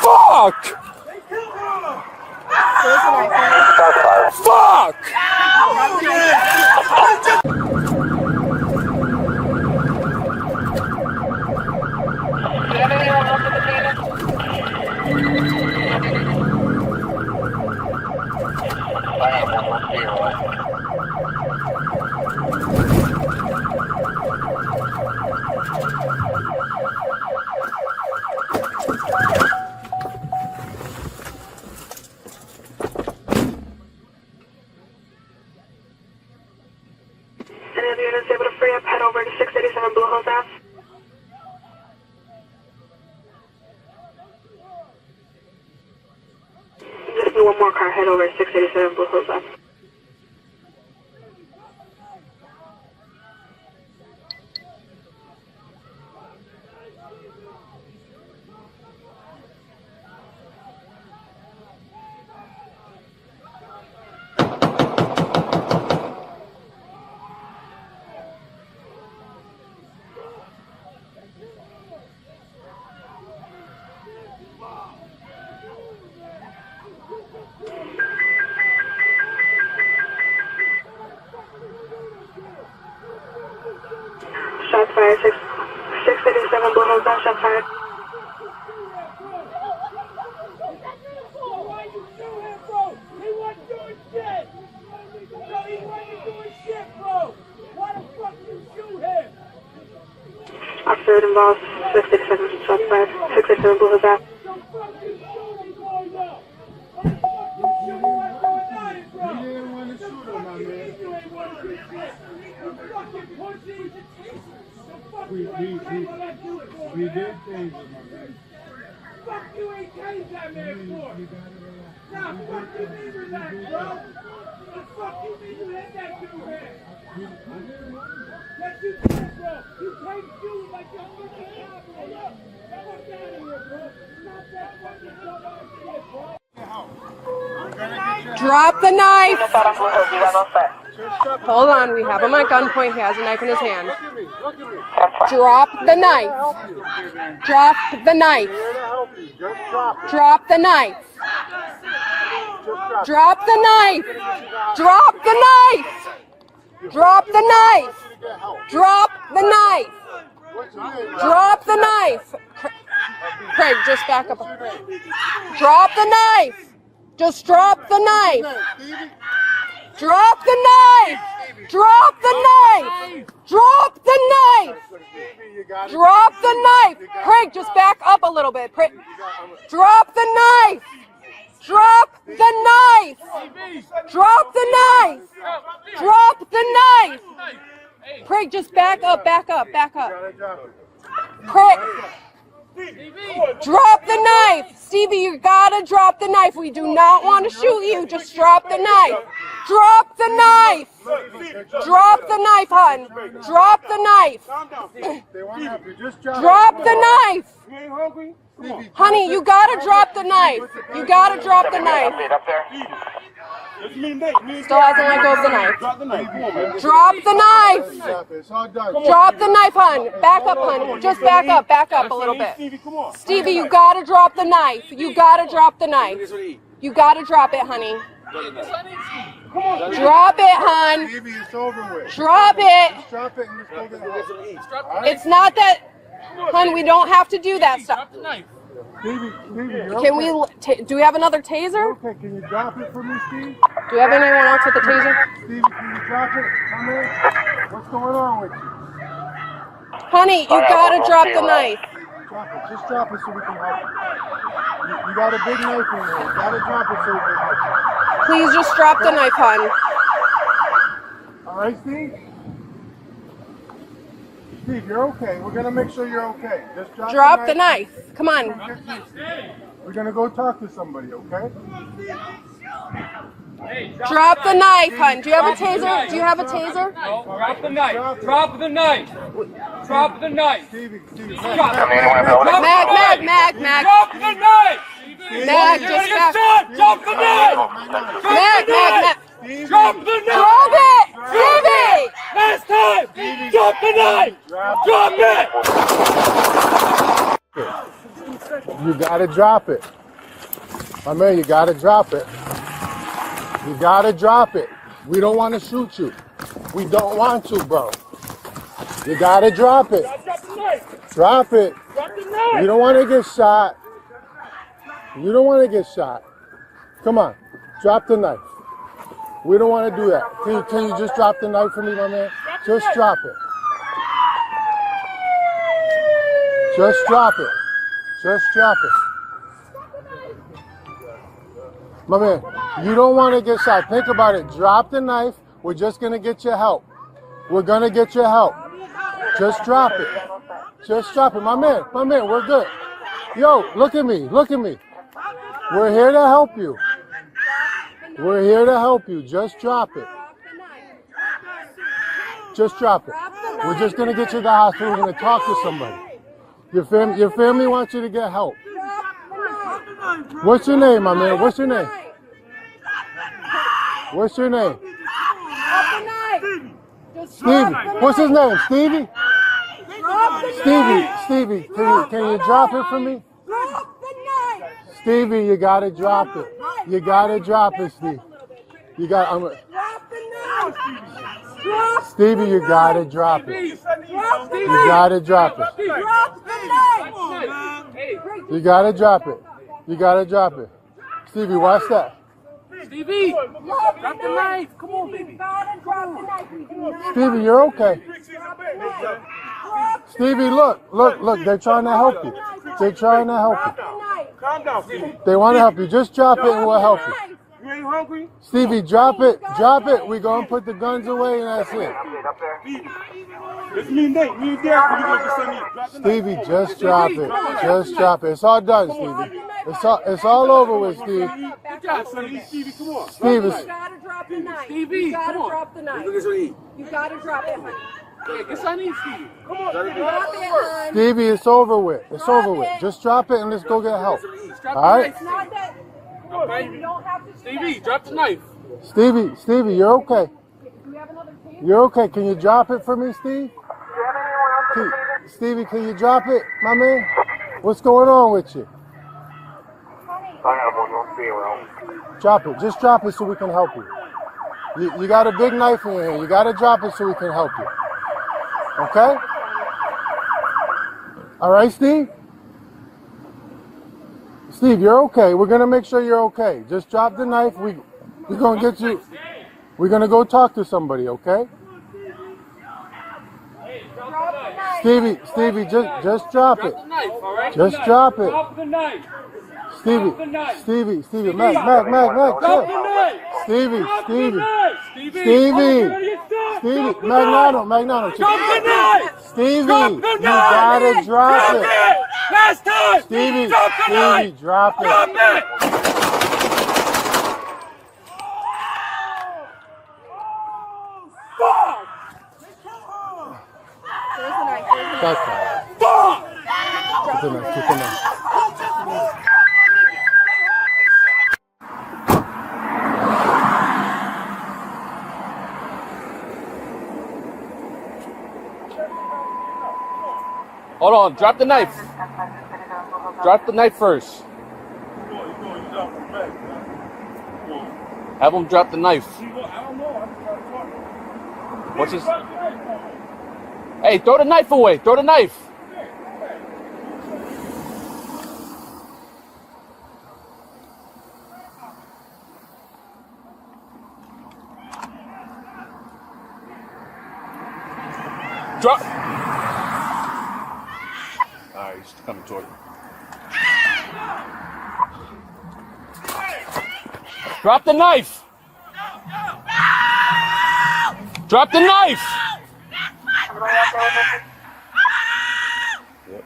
Fuck! Fuck! Gunshot fired. Officer involved, 667 shots fired. 667 blew his back. We did things with my man. Fuck you ain't tased that man for? Nah, fuck you mean relax, bro? The fuck you mean you hit that dude head? Yes, you did, bro. You tased you like you're fucking out, bro. Look, fuck out of here, bro. Not that fucking dumbass shit, bro. Drop the knife! Hold on, we have him at gunpoint. He has a knife in his hand. Drop the knife. Drop the knife. Drop the knife. Drop the knife. Drop the knife. Drop the knife. Drop the knife. Drop the knife. Craig, just back up. Drop the knife. Just drop the knife. Drop the knife. Drop the knife. Drop the knife. Drop the knife. Craig, just back up a little bit. Drop the knife. Drop the knife. Drop the knife. Drop the knife. Craig, just back up, back up, back up. Craig. Drop the knife! Stevie, you gotta drop the knife. We do not want to shoot you. Just drop the knife. Drop the knife! Drop the knife, hon. Drop the knife. Drop the knife! Honey, you gotta drop the knife. You gotta drop the knife. Still hasn't let go of the knife. Drop the knife! Drop the knife, hon. Back up, hon. Just back up a little bit. Stevie, you gotta drop the knife. You gotta drop the knife. You gotta drop it, honey. Drop it, hon. Drop it. It's not that, hon, we don't have to do that stuff. Can we, do we have another taser? Okay, can you drop it for me, Steve? Do we have anyone else with a taser? Steve, can you drop it? Come in. What's going on with you? Honey, you gotta drop the knife. Drop it. Just drop it so we can help you. You got a big knife in here. You gotta drop it so we can help you. Please just drop the knife, hon. All right, Steve? Steve, you're okay. We're gonna make sure you're okay. Just drop the knife. Come on. We're gonna go talk to somebody, okay? Drop the knife, hon. Do you have a taser? Do you have a taser? No, drop the knife. Drop the knife. Drop the knife. Stevie. Mag. Drop the knife. Mag, just back. Drop the knife. Mag. Drop the knife. Drop it! Stevie! Last time. Drop the knife. Drop it. You gotta drop it. My man, you gotta drop it. You gotta drop it. We don't want to shoot you. We don't want to, bro. You gotta drop it. Drop it. You don't want to get shot. You don't want to get shot. Come on. Drop the knife. We don't want to do that. Can you just drop the knife for me, my man? Just drop it. Just drop it. Just drop it. My man, you don't want to get shot. Think about it. Drop the knife. We're just going to get your help. We're going to get your help. Just drop it. Just drop it. My man, we're good. Yo, look at me. Look at me. We're here to help you. We're here to help you. Just drop it. Just drop it. We're just going to get you to the hospital. We're going to talk to somebody. Your family wants you to get help. What's your name, my man? What's your name? What's your name? Stevie. What's his name? Stevie? Stevie, can you drop it for me? Stevie, you gotta drop it. You gotta drop it, Steve. You got. Stevie, you gotta drop it. You gotta drop it. You gotta drop it. You gotta drop it. Stevie, watch that. Stevie, drop the knife. Come on, baby. Stevie, you're okay. Stevie, look. They're trying to help you. They're trying to help you. Calm down, Stevie. They want to help you. Just drop it and we'll help you. You ain't hungry? Stevie, drop it. Drop it. We're going to put the guns away and that's it. It's me and Nate. Me and Derek. We gonna get something to eat. Drop the knife. Stevie, just drop it. Just drop it. It's all done, Stevie. It's all over with, Steve. Good job, Sonny. Stevie, come on. Steve, You gotta drop the knife. Stevie, You gotta come on. drop the knife. Look at Sonny. You gotta drop it, honey. Yeah, get Sonny, Stevie. Come on. Drop it, hon. Stevie, it's over with. It's over with. Just drop it and let's go get help. Drop All the right? knife. It's not that. Okay. You don't have to do Stevie, that. drop the knife. Stevie, you're okay. Do we have another chance? You're okay. Can you drop it for me, Steve? Stevie, can you drop it, my man? What's going on with you? Drop it. Just drop it so we can help you. You got a big knife in your hand. You got to drop it so we can help you. Okay? All right, Steve? Steve, you're okay. We're going to make sure you're okay. Just drop the knife. We're going to get you. We're going to go talk to somebody, okay? Stevie, just drop it. Just drop it. Drop the knife. Stevie, Mac, chill. Stevie, Magnano, chill. Drop the knife. Stevie, Drop the you knife. gotta drop it. Last time. Stevie, Drop the knife. drop it. Drop it. There's the knife. That's fine. Keep the knife. Hold on. Drop the knife. Drop the knife first. Have him drop the knife. What's his? Hey, throw the knife away. Throw the knife. Drop. All right, he's coming toward you. Drop the knife. Drop the knife. Yep.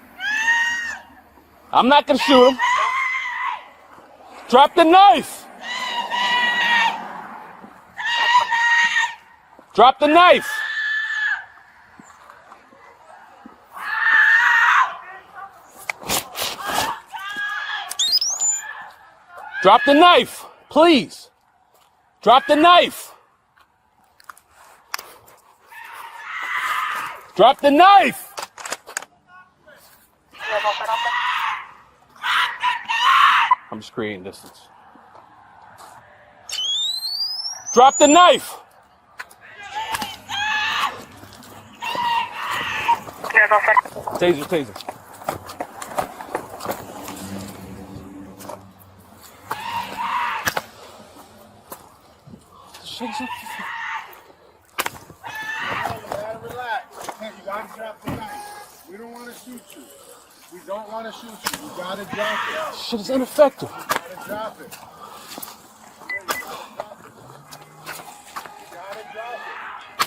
I'm not gonna shoot him. Drop the knife. Drop the knife. Drop the knife, please. Drop the knife. Drop the knife. I'm just creating distance. Drop the knife. Taser. Relax. You gotta drop the knife. We don't want to shoot you. We don't want to shoot you. You gotta drop it. Shit is ineffective. You gotta drop it.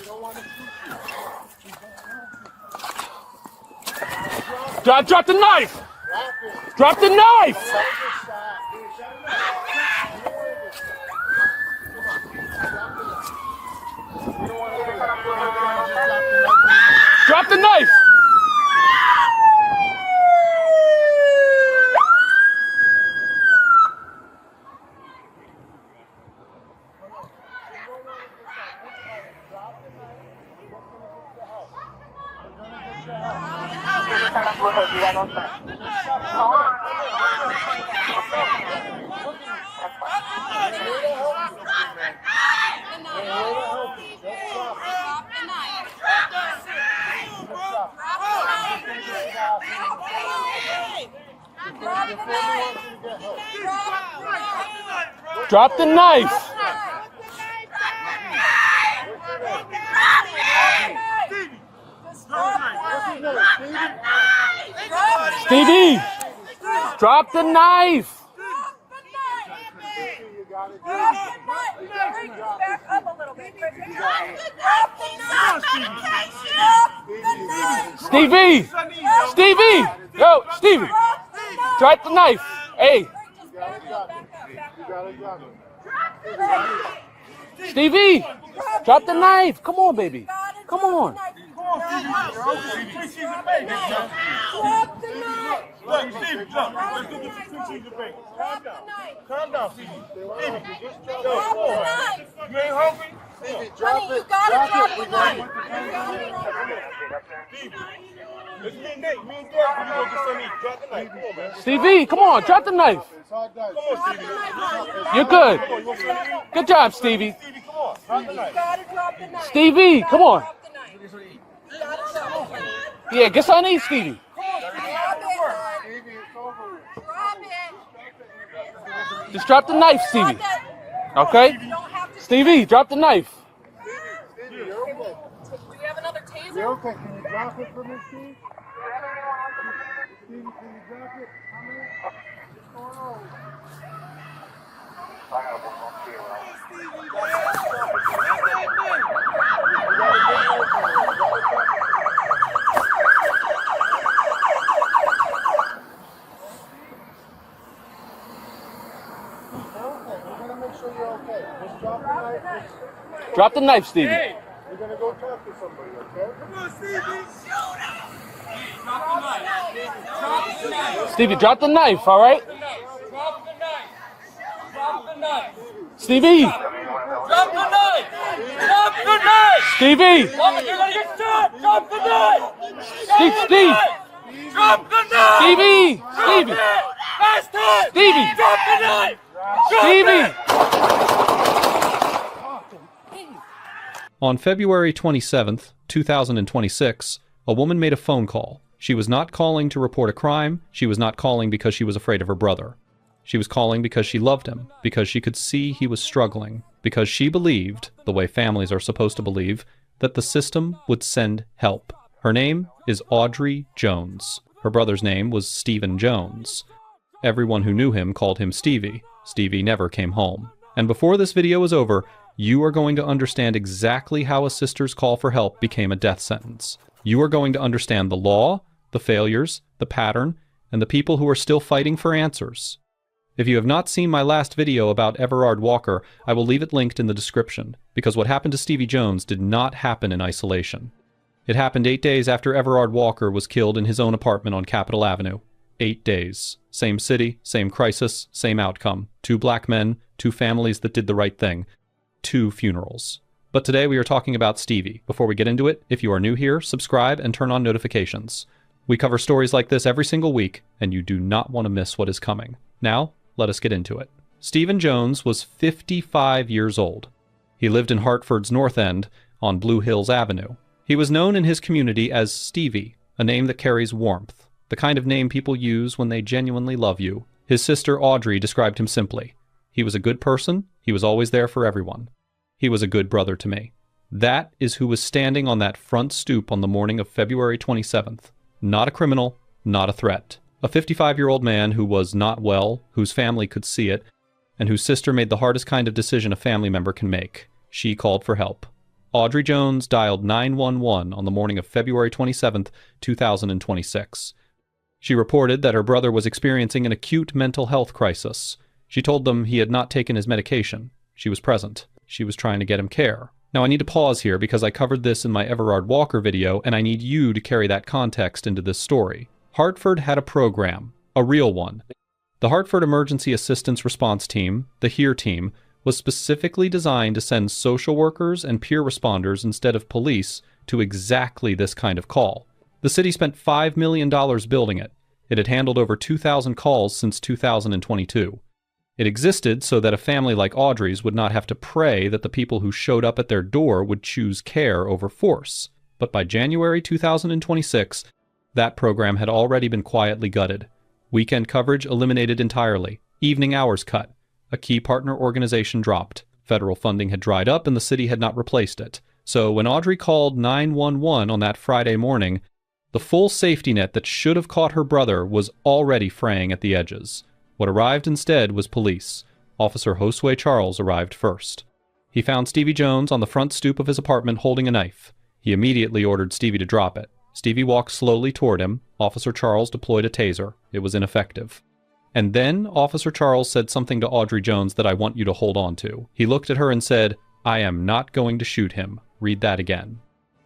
We don't want to shoot you. Drop the knife. Drop the knife. Drop the knife. Drop the knife. Stevie, drop the knife. Stevie, Stevie, yo, Stevie, drop the knife. Hey, Stevie, drop the knife. Come on, baby. Come on. Look, Stevie, look. Let's do this 2 cheese and bacon. Calm down, Stevie. Stevie, Drop the knife. you ain't hungry? Honey, you gotta drop the knife. Stevie, it's me and Nate. Me and Derek, we gonna get something to eat. Drop the knife. Come on, man. Stevie, come on, drop the knife. Come on, Stevie. You're good. Come on, you want something to eat? Good job, Stevie. Stevie, come on. Drop the knife. Drop the knife. Stevie, come on. Drop the knife. You gotta drop the knife. Yeah, get something to eat, Stevie. Drop it. Just drop the knife, Stevie. Okay? Stevie, drop the knife. Do we have another taser? You okay? Can you drop it for me, Steve? Stevie, can you drop it? What's going on? Drop the knife, Stevie. We're gonna go talk to somebody, okay? Come on, Stevie. Stevie, drop the knife, all right? Stevie. Drop the knife! Drop the knife! Stevie. You're gonna get shot! Drop the knife! Steve. Drop the knife! Stevie. Stevie. Last time! Stevie. Drop the knife! Stevie. On February 27th, 2026, a woman made a phone call. She was not calling to report a crime. She was not calling because she was afraid of her brother. She was calling because she loved him, because she could see he was struggling, because she believed, the way families are supposed to believe, that the system would send help. Her name is Audrey Jones. Her brother's name was Stephen Jones. Everyone who knew him called him Stevie. Stevie never came home. And before this video is over, you are going to understand exactly how a sister's call for help became a death sentence. You are going to understand the law, the failures, the pattern, and the people who are still fighting for answers. If you have not seen my last video about Everard Walker, I will leave it linked in the description, because what happened to Stevie Jones did not happen in isolation. It happened 8 days after Everard Walker was killed in his own apartment on Capitol Avenue. 8 days. Same city, same crisis, same outcome. 2 black men, 2 families that did the right thing. 2 funerals. But today we are talking about Stevie. Before we get into it, if you are new here, subscribe and turn on notifications. We cover stories like this every single week, and you do not want to miss what is coming. Now, let us get into it. Stephen Jones was 55 years old. He lived in Hartford's North End on Blue Hills Avenue. He was known in his community as Stevie, a name that carries warmth, the kind of name people use when they genuinely love you. His sister Audrey described him simply. He was a good person. He was always there for everyone. He was a good brother to me. That is who was standing on that front stoop on the morning of February 27th. Not a criminal, not a threat. A 55-year-old man who was not well, whose family could see it, and whose sister made the hardest kind of decision a family member can make. She called for help. Audrey Jones dialed 911 on the morning of February 27th, 2026. She reported that her brother was experiencing an acute mental health crisis. She told them he had not taken his medication. She was present. She was trying to get him care. Now I need to pause here because I covered this in my Everard Walker video, and I need you to carry that context into this story. Hartford had a program, a real one. The Hartford Emergency Assistance Response Team, the HERE team, was specifically designed to send social workers and peer responders instead of police to exactly this kind of call. The city spent $5 million building it. It had handled over 2,000 calls since 2022. It existed so that a family like Audrey's would not have to pray that the people who showed up at their door would choose care over force. But by January 2026, that program had already been quietly gutted. Weekend coverage eliminated entirely. Evening hours cut. A key partner organization dropped. Federal funding had dried up and the city had not replaced it. So when Audrey called 911 on that Friday morning, the full safety net that should have caught her brother was already fraying at the edges. What arrived instead was police. Officer Josue Charles arrived first. He found Stevie Jones on the front stoop of his apartment holding a knife. He immediately ordered Stevie to drop it. Stevie walked slowly toward him. Officer Charles deployed a taser. It was ineffective. And then Officer Charles said something to Audrey Jones that I want you to hold on to. He looked at her and said, "I am not going to shoot him." Read that again.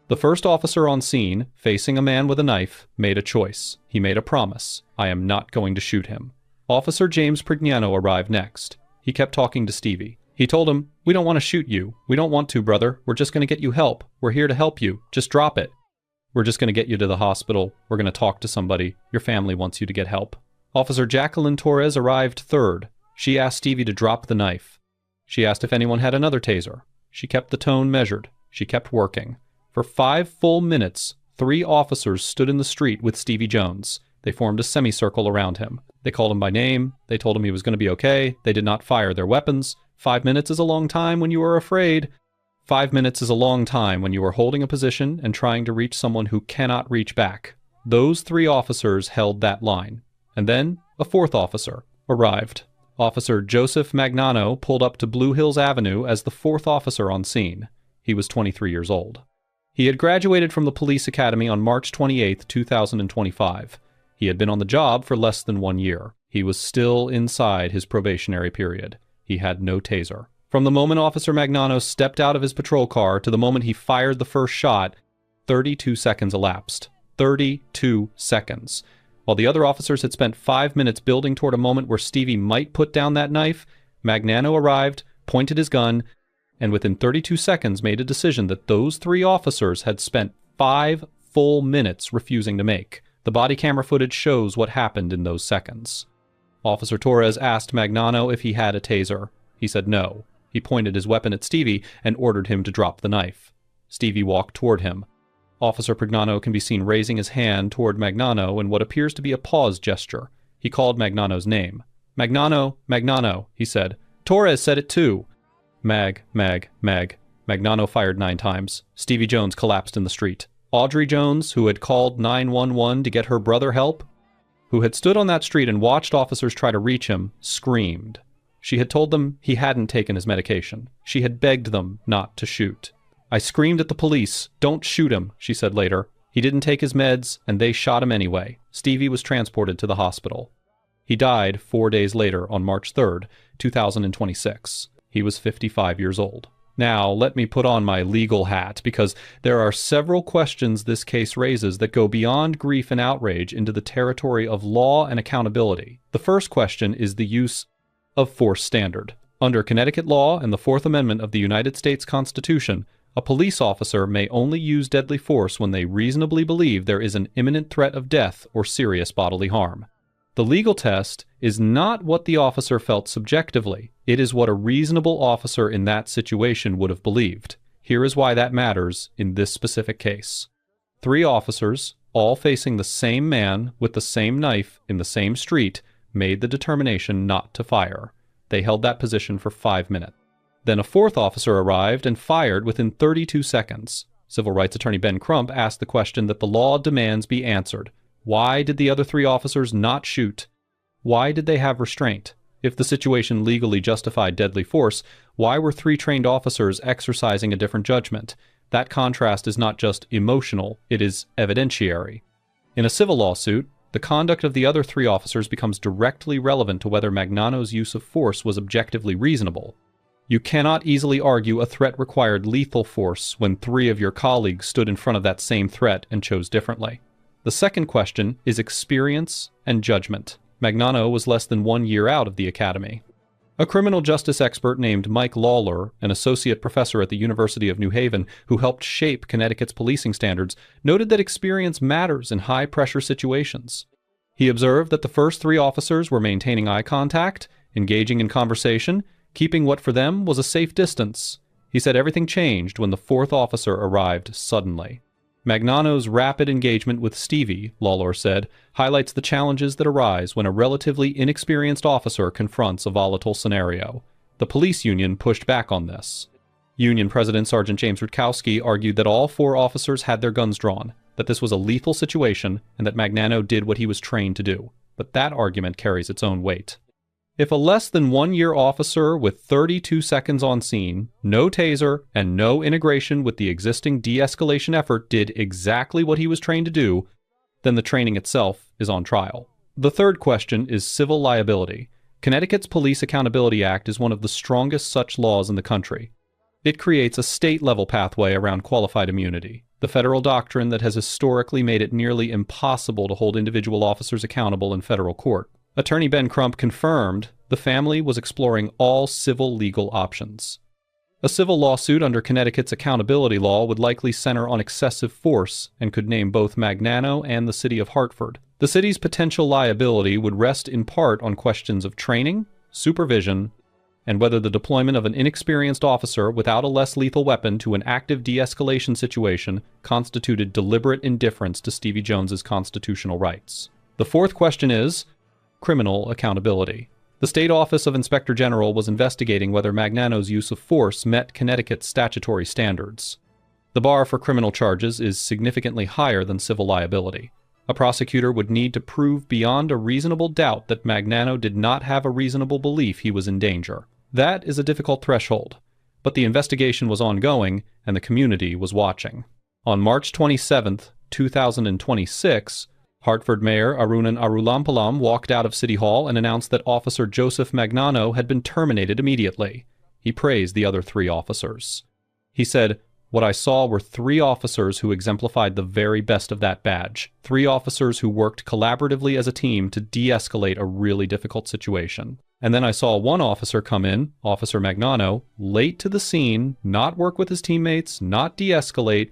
The first officer on scene, facing a man with a knife, made a choice. He made a promise. I am not going to shoot him. Officer James Prignano arrived next. He kept talking to Stevie. He told him, "We don't want to shoot you. We don't want to, brother. We're just going to get you help. We're here to help you. Just drop it. We're just going to get you to the hospital. We're going to talk to somebody. Your family wants you to get help." Officer Jacqueline Torres arrived third. She asked Stevie to drop the knife. She asked if anyone had another taser. She kept the tone measured. She kept working. For 5 full minutes, 3 officers stood in the street with Stevie Jones. They formed a semicircle around him. They called him by name. They told him he was going to be okay. They did not fire their weapons. 5 minutes is a long time when you are afraid. 5 minutes is a long time when you are holding a position and trying to reach someone who cannot reach back. Those 3 officers held that line. And then a 4th officer arrived. Officer Joseph Magnano pulled up to Blue Hills Avenue as the 4th officer on scene. He was 23 years old. He had graduated from the police academy on March 28, 2025. He had been on the job for less than 1 year. He was still inside his probationary period. He had no taser. From the moment Officer Magnano stepped out of his patrol car to the moment he fired the first shot, 32 seconds elapsed. 32 seconds. While the other officers had spent 5 minutes building toward a moment where Stevie might put down that knife, Magnano arrived, pointed his gun, and within 32 seconds made a decision that those 3 officers had spent 5 full minutes refusing to make. The body camera footage shows what happened in those seconds. Officer Torres asked Magnano if he had a taser. He said no. He pointed his weapon at Stevie and ordered him to drop the knife. Stevie walked toward him. Officer Prignano can be seen raising his hand toward Magnano in what appears to be a pause gesture. He called Magnano's name. "Magnano, Magnano," he said. "Torres said it too." Mag. Magnano fired 9 times. Stevie Jones collapsed in the street. Audrey Jones, who had called 911 to get her brother help, who had stood on that street and watched officers try to reach him, screamed. She had told them he hadn't taken his medication. She had begged them not to shoot. "I screamed at the police, 'Don't shoot him,'" she said later. "He didn't take his meds, and they shot him anyway." Stevie was transported to the hospital. He died 4 days later on March 3rd, 2026. He was 55 years old. Now, let me put on my legal hat, because there are several questions this case raises that go beyond grief and outrage into the territory of law and accountability. The first question is the use of force standard. Under Connecticut law and the 4th Amendment of the United States Constitution, a police officer may only use deadly force when they reasonably believe there is an imminent threat of death or serious bodily harm. The legal test is not what the officer felt subjectively. It is what a reasonable officer in that situation would have believed. Here is why that matters in this specific case. 3 officers, all facing the same man with the same knife in the same street, made the determination not to fire. They held that position for 5 minutes. Then a 4th officer arrived and fired within 32 seconds. Civil rights attorney Ben Crump asked the question that the law demands be answered. Why did the other 3 officers not shoot? Why did they have restraint? If the situation legally justified deadly force, why were 3 trained officers exercising a different judgment? That contrast is not just emotional, it is evidentiary. In a civil lawsuit, the conduct of the other 3 officers becomes directly relevant to whether Magnano's use of force was objectively reasonable. You cannot easily argue a threat required lethal force when 3 of your colleagues stood in front of that same threat and chose differently. The second question is experience and judgment. Magnano was less than 1 year out of the academy. A criminal justice expert named Mike Lawler, an associate professor at the University of New Haven who helped shape Connecticut's policing standards, noted that experience matters in high-pressure situations. He observed that the first 3 officers were maintaining eye contact, engaging in conversation, keeping what for them was a safe distance. He said everything changed when the 4th officer arrived suddenly. Magnano's rapid engagement with Stevie, Lawlor said, highlights the challenges that arise when a relatively inexperienced officer confronts a volatile scenario. The police union pushed back on this. Union President Sergeant James Rutkowski argued that all 4 officers had their guns drawn, that this was a lethal situation, and that Magnano did what he was trained to do. But that argument carries its own weight. If a less than 1-year officer with 32 seconds on scene, no taser, and no integration with the existing de-escalation effort did exactly what he was trained to do, then the training itself is on trial. The third question is civil liability. Connecticut's Police Accountability Act is one of the strongest such laws in the country. It creates a state-level pathway around qualified immunity, the federal doctrine that has historically made it nearly impossible to hold individual officers accountable in federal court. Attorney Ben Crump confirmed the family was exploring all civil legal options. A civil lawsuit under Connecticut's accountability law would likely center on excessive force and could name both Magnano and the city of Hartford. The city's potential liability would rest in part on questions of training, supervision, and whether the deployment of an inexperienced officer without a less lethal weapon to an active de-escalation situation constituted deliberate indifference to Stevie Jones's constitutional rights. The fourth question is criminal accountability. The State Office of Inspector General was investigating whether Magnano's use of force met Connecticut's statutory standards. The bar for criminal charges is significantly higher than civil liability. A prosecutor would need to prove beyond a reasonable doubt that Magnano did not have a reasonable belief he was in danger. That is a difficult threshold, but the investigation was ongoing and the community was watching. On March 27, 2026, Hartford Mayor Arunan Arulampalam walked out of City Hall and announced that Officer Joseph Magnano had been terminated immediately. He praised the other 3 officers. He said, "What I saw were 3 officers who exemplified the very best of that badge. 3 officers who worked collaboratively as a team to de-escalate a really difficult situation. And then I saw 1 officer come in, Officer Magnano, late to the scene, not work with his teammates, not de-escalate,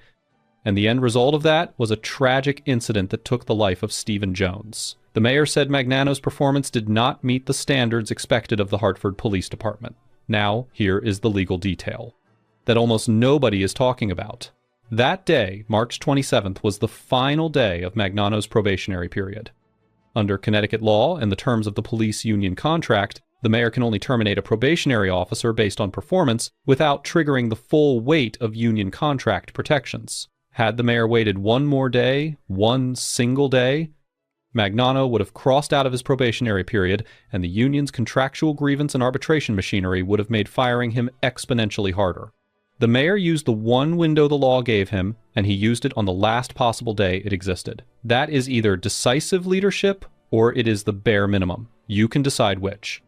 and the end result of that was a tragic incident that took the life of Stephen Jones." The mayor said Magnano's performance did not meet the standards expected of the Hartford Police Department. Now, here is the legal detail that almost nobody is talking about. That day, March 27th, was the final day of Magnano's probationary period. Under Connecticut law and the terms of the police union contract, the mayor can only terminate a probationary officer based on performance without triggering the full weight of union contract protections. Had the mayor waited 1 more day, 1 single day, Magnano would have crossed out of his probationary period, and the union's contractual grievance and arbitration machinery would have made firing him exponentially harder. The mayor used the 1 window the law gave him, and he used it on the last possible day it existed. That is either decisive leadership, or it is the bare minimum. You can decide which.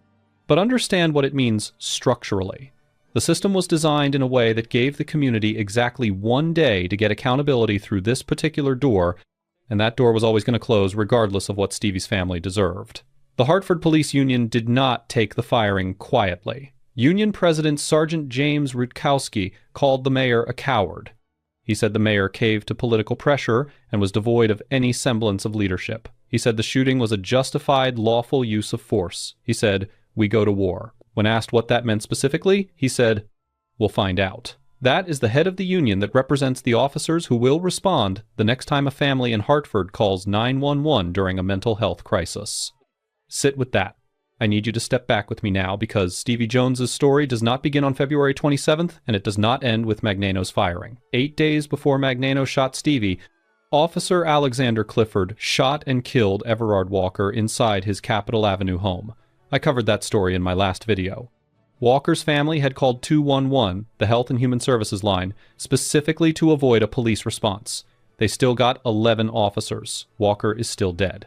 But understand what it means structurally. The system was designed in a way that gave the community exactly 1 day to get accountability through this particular door, and that door was always going to close regardless of what Stevie's family deserved. The Hartford Police Union did not take the firing quietly. Union President Sergeant James Rutkowski called the mayor a coward. He said the mayor caved to political pressure and was devoid of any semblance of leadership. He said the shooting was a justified, lawful use of force. He said, "We go to war." When asked what that meant specifically, he said, "We'll find out." That is the head of the union that represents the officers who will respond the next time a family in Hartford calls 911 during a mental health crisis. Sit with that. I need you to step back with me now because Stevie Jones's story does not begin on February 27th, and it does not end with Magnano's firing. 8 days before Magnano shot Stevie, Officer Alexander Clifford shot and killed Everard Walker inside his Capitol Avenue home. I covered that story in my last video. Walker's family had called 211, the Health and Human Services line, specifically to avoid a police response. They still got 11 officers. Walker is still dead.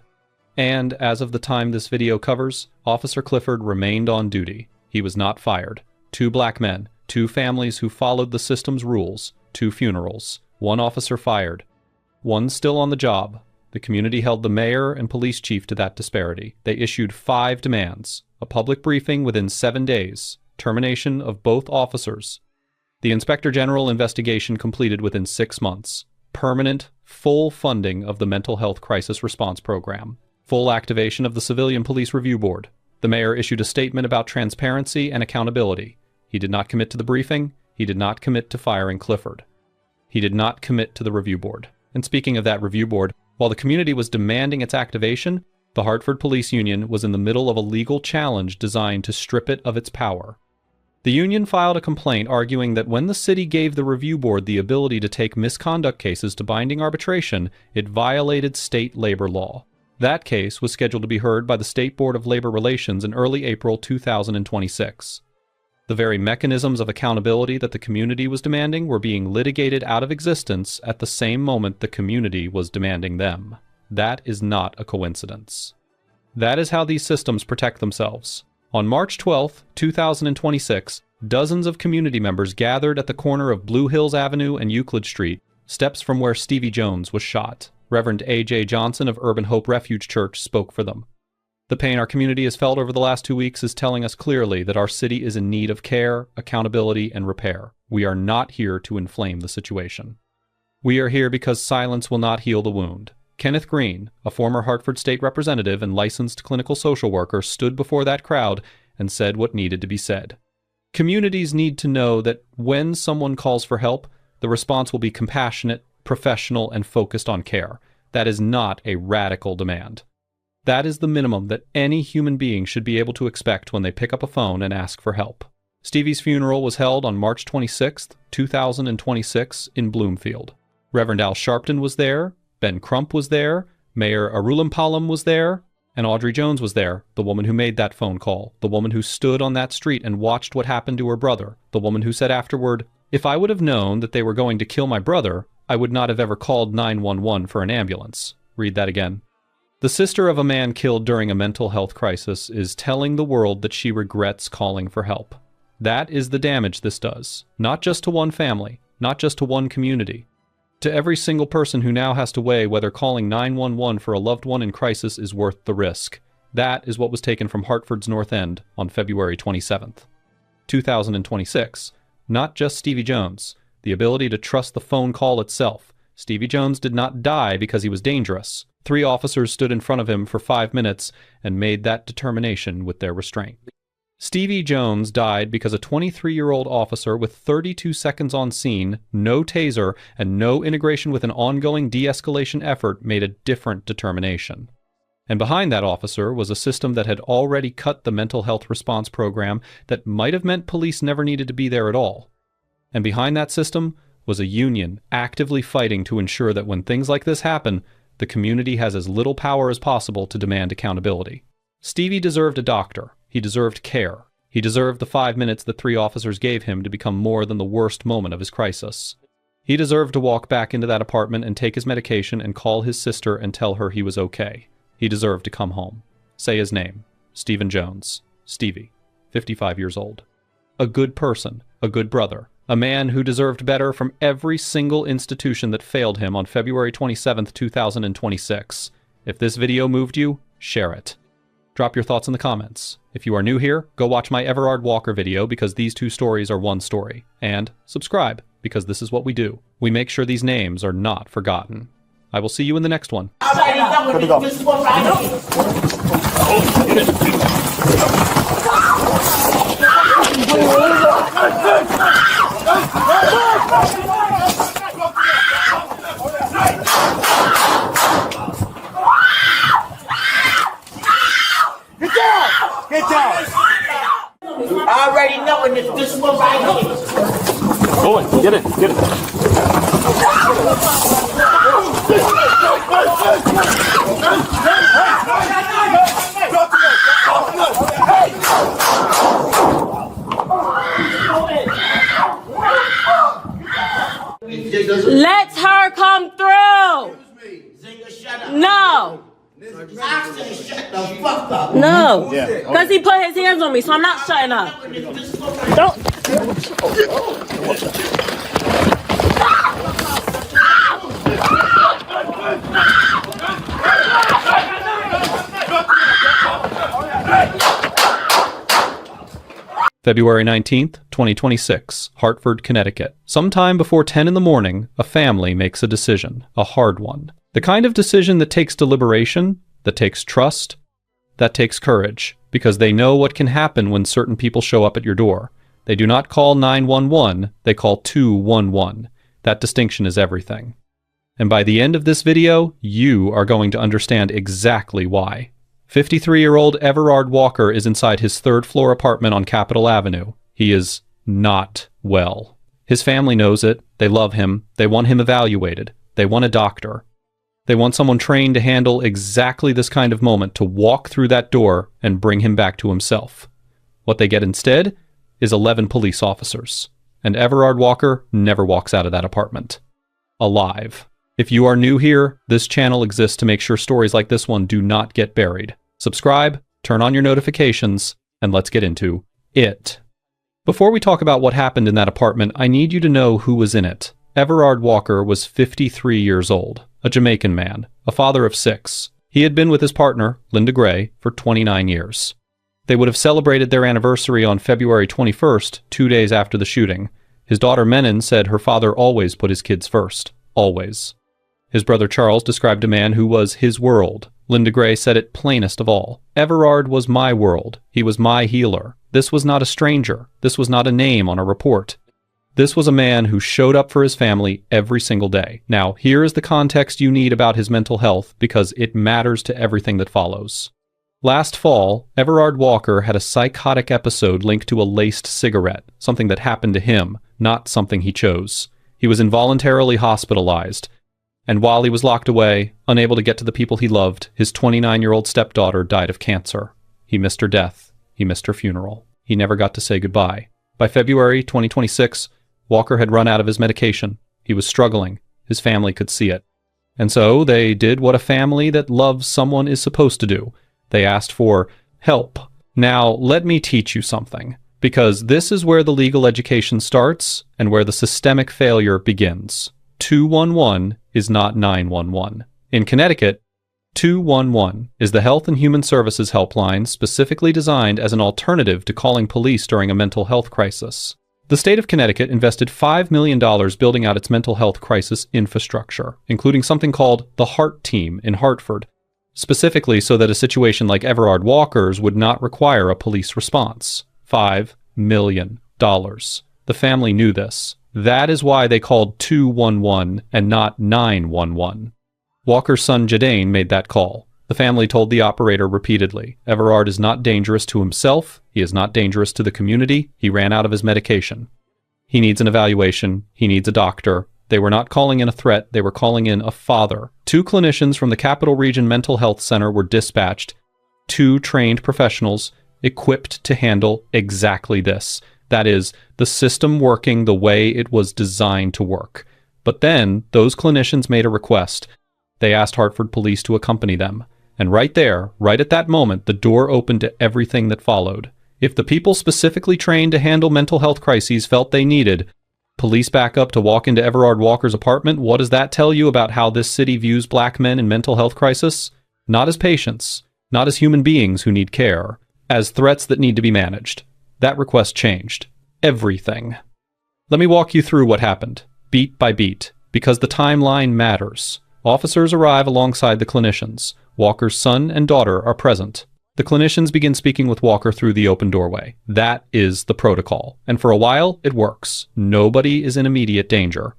And as of the time this video covers, Officer Clifford remained on duty. He was not fired. 2 black men, 2 families who followed the system's rules, 2 funerals, 1 officer fired, 1 still on the job. The community held the mayor and police chief to that disparity. They issued 5 demands: a public briefing within 7 days, termination of both officers, the Inspector General investigation completed within 6 months, permanent, full funding of the Mental Health Crisis Response Program, full activation of the Civilian Police Review Board. The mayor issued a statement about transparency and accountability. He did not commit to the briefing. He did not commit to firing Clifford. He did not commit to the review board. And speaking of that review board, while the community was demanding its activation, the Hartford Police Union was in the middle of a legal challenge designed to strip it of its power. The union filed a complaint arguing that when the city gave the review board the ability to take misconduct cases to binding arbitration, it violated state labor law. That case was scheduled to be heard by the State Board of Labor Relations in early April 2026. The very mechanisms of accountability that the community was demanding were being litigated out of existence at the same moment the community was demanding them. That is not a coincidence. That is how these systems protect themselves. On March 12, 2026, dozens of community members gathered at the corner of Blue Hills Avenue and Euclid Street, steps from where Stevie Jones was shot. Reverend A.J. Johnson of Urban Hope Refuge Church spoke for them. The pain our community has felt over the last 2 weeks is telling us clearly that our city is in need of care, accountability, and repair. We are not here to inflame the situation. We are here because silence will not heal the wound. Kenneth Green, a former Hartford State Representative and licensed clinical social worker, stood before that crowd and said what needed to be said. Communities need to know that when someone calls for help, the response will be compassionate, professional, and focused on care. That is not a radical demand. That is the minimum that any human being should be able to expect when they pick up a phone and ask for help. Stevie's funeral was held on March 26, 2026 in Bloomfield. Reverend Al Sharpton was there, Ben Crump was there, Mayor Arulampalam was there, and Audrey Jones was there, the woman who made that phone call, the woman who stood on that street and watched what happened to her brother, the woman who said afterward, "If I would have known that they were going to kill my brother, I would not have ever called 911 for an ambulance." Read that again. The sister of a man killed during a mental health crisis is telling the world that she regrets calling for help. That is the damage this does, not just to one family, not just to one community. To every single person who now has to weigh whether calling 911 for a loved one in crisis is worth the risk. That is what was taken from Hartford's North End on February 27th, 2026. Not just Stevie Jones. The ability to trust the phone call itself. Stevie Jones did not die because he was dangerous. 3 officers stood in front of him for 5 minutes and made that determination with their restraint. Stevie Jones died because a 23-year-old officer with 32 seconds on scene, no taser, and no integration with an ongoing de-escalation effort made a different determination. And behind that officer was a system that had already cut the mental health response program that might have meant police never needed to be there at all. And behind that system was a union actively fighting to ensure that when things like this happen, the community has as little power as possible to demand accountability. Stevie deserved a doctor. He deserved care. He deserved the 5 minutes that 3 officers gave him to become more than the worst moment of his crisis. He deserved to walk back into that apartment and take his medication and call his sister and tell her he was okay. He deserved to come home. Say his name. Stephen Jones. Stevie. 55 years old. A good person. A good brother. A man who deserved better from every single institution that failed him on February 27, 2026. If this video moved you, share it. Drop your thoughts in the comments. If you are new here, go watch my Everard Walker video because these 2 stories are one story. And subscribe because this is what we do. We make sure these names are not forgotten. I will see you in the next one. Get down! I already know this one right here. Boy, get it, get it. Let her come through. No. No. Because he put his hands on me, so I'm not shutting up. Don't. February 19th, 2026, Hartford, Connecticut. Sometime before 10 in the morning, a family makes a decision, a hard one. The kind of decision that takes deliberation, that takes trust, that takes courage, because they know what can happen when certain people show up at your door. They do not call 911, they call 211. That distinction is everything. And by the end of this video, you are going to understand exactly why. 53-year-old Everard Walker is inside his third-floor apartment on Capitol Avenue. He is not well. His family knows it. They love him. They want him evaluated. They want a doctor. They want someone trained to handle exactly this kind of moment, to walk through that door and bring him back to himself. What they get instead is 11 police officers. And Everard Walker never walks out of that apartment alive. If you are new here, this channel exists to make sure stories like this one do not get buried. Subscribe, turn on your notifications, and let's get into it. Before we talk about what happened in that apartment, I need you to know who was in it. Everard Walker was 53 years old, a Jamaican man, a father of 6. He had been with his partner, Linda Gray, for 29 years. They would have celebrated their anniversary on February 21st, 2 days after the shooting. His daughter Menon said her father always put his kids first. Always. His brother Charles described a man who was his world. Linda Gray said it plainest of all. Everard was my world. He was my healer. This was not a stranger. This was not a name on a report. This was a man who showed up for his family every single day. Now, here is the context you need about his mental health, because it matters to everything that follows. Last fall, Everard Walker had a psychotic episode linked to a laced cigarette, something that happened to him, not something he chose. He was involuntarily hospitalized, and while he was locked away, unable to get to the people he loved, his 29-year-old stepdaughter died of cancer. He missed her death. He missed her funeral. He never got to say goodbye. By February 2026, Walker had run out of his medication. He was struggling. His family could see it. And so they did what a family that loves someone is supposed to do. They asked for help. Now, let me teach you something, because this is where the legal education starts and where the systemic failure begins. 211 is not 911. In Connecticut, 211 is the Health and Human Services helpline specifically designed as an alternative to calling police during a mental health crisis. The state of Connecticut invested $5 million building out its mental health crisis infrastructure, including something called the Heart Team in Hartford, specifically so that a situation like Everard Walker's would not require a police response. $5 million. The family knew this. That is why they called 211 and not 911. Walker's son Jadane made that call. The family told the operator repeatedly, Everard is not dangerous to himself, he is not dangerous to the community, he ran out of his medication. He needs an evaluation, he needs a doctor. They were not calling in a threat, they were calling in a father. 2 clinicians from the Capital Region Mental Health Center were dispatched. 2 trained professionals equipped to handle exactly this. That is, the system working the way it was designed to work. But then, those clinicians made a request. They asked Hartford police to accompany them. And right there, right at that moment, the door opened to everything that followed. If the people specifically trained to handle mental health crises felt they needed police backup to walk into Everard Walker's apartment, what does that tell you about how this city views black men in mental health crisis? Not as patients, not as human beings who need care, as threats that need to be managed. That request changed. Everything. Let me walk you through what happened, beat by beat, because the timeline matters. Officers arrive alongside the clinicians. Walker's son and daughter are present. The clinicians begin speaking with Walker through the open doorway. That is the protocol. And for a while, it works. Nobody is in immediate danger.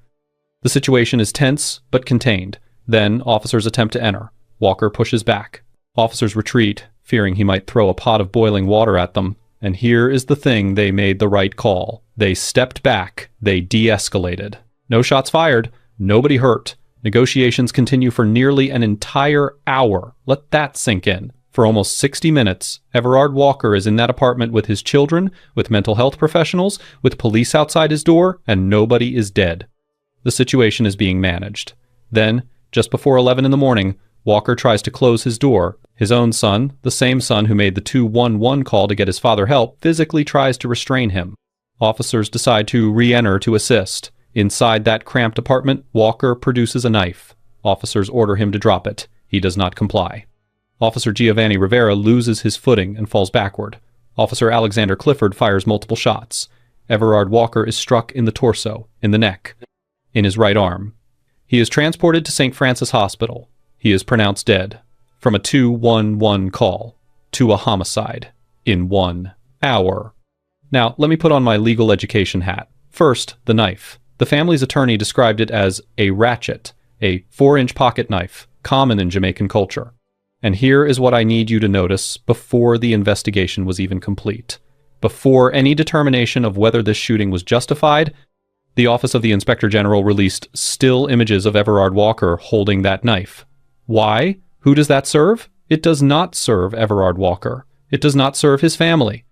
The situation is tense, but contained. Then, officers attempt to enter. Walker pushes back. Officers retreat, fearing he might throw a pot of boiling water at them. And here is the thing they made the right call. They stepped back. They de-escalated. No shots fired. Nobody hurt. Negotiations continue for nearly an entire hour. Let that sink in. For almost 60 minutes, Everard Walker is in that apartment with his children, with mental health professionals, with police outside his door, and nobody is dead. The situation is being managed. Then, just before 11 in the morning, Walker tries to close his door. His own son, the same son who made the 211 call to get his father help, physically tries to restrain him. Officers decide to re-enter to assist. Inside that cramped apartment, Walker produces a knife. Officers order him to drop it. He does not comply. Officer Giovanni Rivera loses his footing and falls backward. Officer Alexander Clifford fires multiple shots. Everard Walker is struck in the torso, in the neck, in his right arm. He is transported to St. Francis Hospital. He is pronounced dead. From a 211 call to a homicide in 1 hour. Now, let me put on my legal education hat. First, the knife. The family's attorney described it as a ratchet. a 4-inch pocket knife, common in Jamaican culture. And here is what I need you to notice before the investigation was even complete. Before any determination of whether this shooting was justified, the Office of the Inspector General released still images of Everard Walker holding that knife. Why? Who does that serve? It does not serve Everard Walker. It does not serve his family.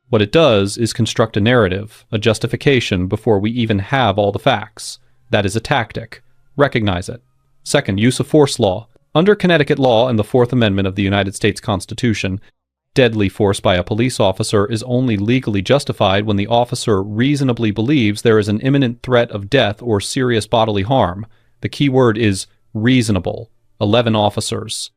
What it does is construct a narrative, a justification before we even have all the facts. That is a tactic. Recognize it. Second, use of force law. Under Connecticut law and the Fourth Amendment of the United States Constitution, deadly force by a police officer is only legally justified when the officer reasonably believes there is an imminent threat of death or serious bodily harm. The key word is reasonable. 11 officers.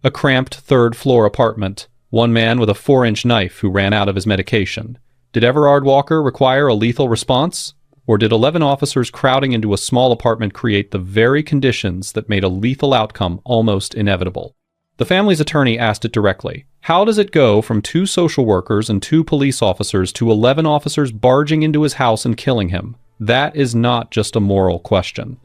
A cramped third-floor apartment. One man with a 4-inch knife who ran out of his medication. Did Everard Walker require a lethal response? Or did 11 officers crowding into a small apartment create the very conditions that made a lethal outcome almost inevitable? The family's attorney asked it directly. How does it go from 2 social workers and 2 police officers to 11 officers barging into his house and killing him? That is not just a moral question.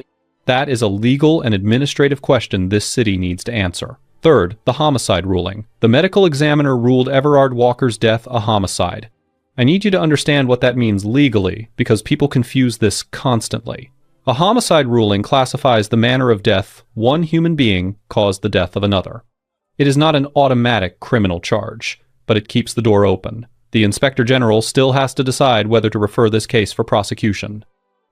That is a legal and administrative question this city needs to answer. Third, the homicide ruling. The medical examiner ruled Everard Walker's death a homicide. I need you to understand what that means legally, because people confuse this constantly. A homicide ruling classifies the manner of death one human being caused the death of another. It is not an automatic criminal charge, but it keeps the door open. The Inspector General still has to decide whether to refer this case for prosecution.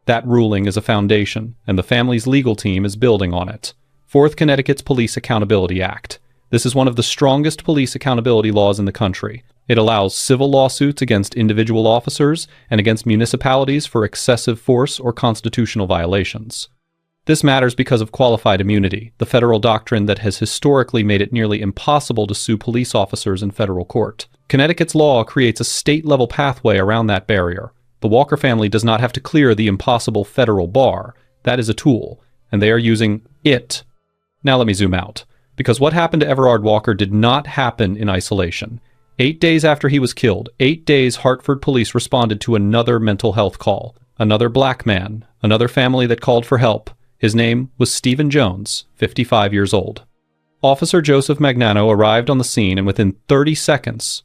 That ruling is a foundation, and the family's legal team is building on it. Fourth, Connecticut's Police Accountability Act. This is one of the strongest police accountability laws in the country. It allows civil lawsuits against individual officers and against municipalities for excessive force or constitutional violations. This matters because of qualified immunity, the federal doctrine that has historically made it nearly impossible to sue police officers in federal court. Connecticut's law creates a state-level pathway around that barrier. The Walker family does not have to clear the impossible federal bar. That is a tool, and they are using it. Now let me zoom out, because what happened to Everard Walker did not happen in isolation. 8 days after he was killed, 8 days Hartford police responded to another mental health call. Another black man, another family that called for help. His name was Stephen Jones, 55 years old. Officer Joseph Magnano arrived on the scene, and within 30 seconds,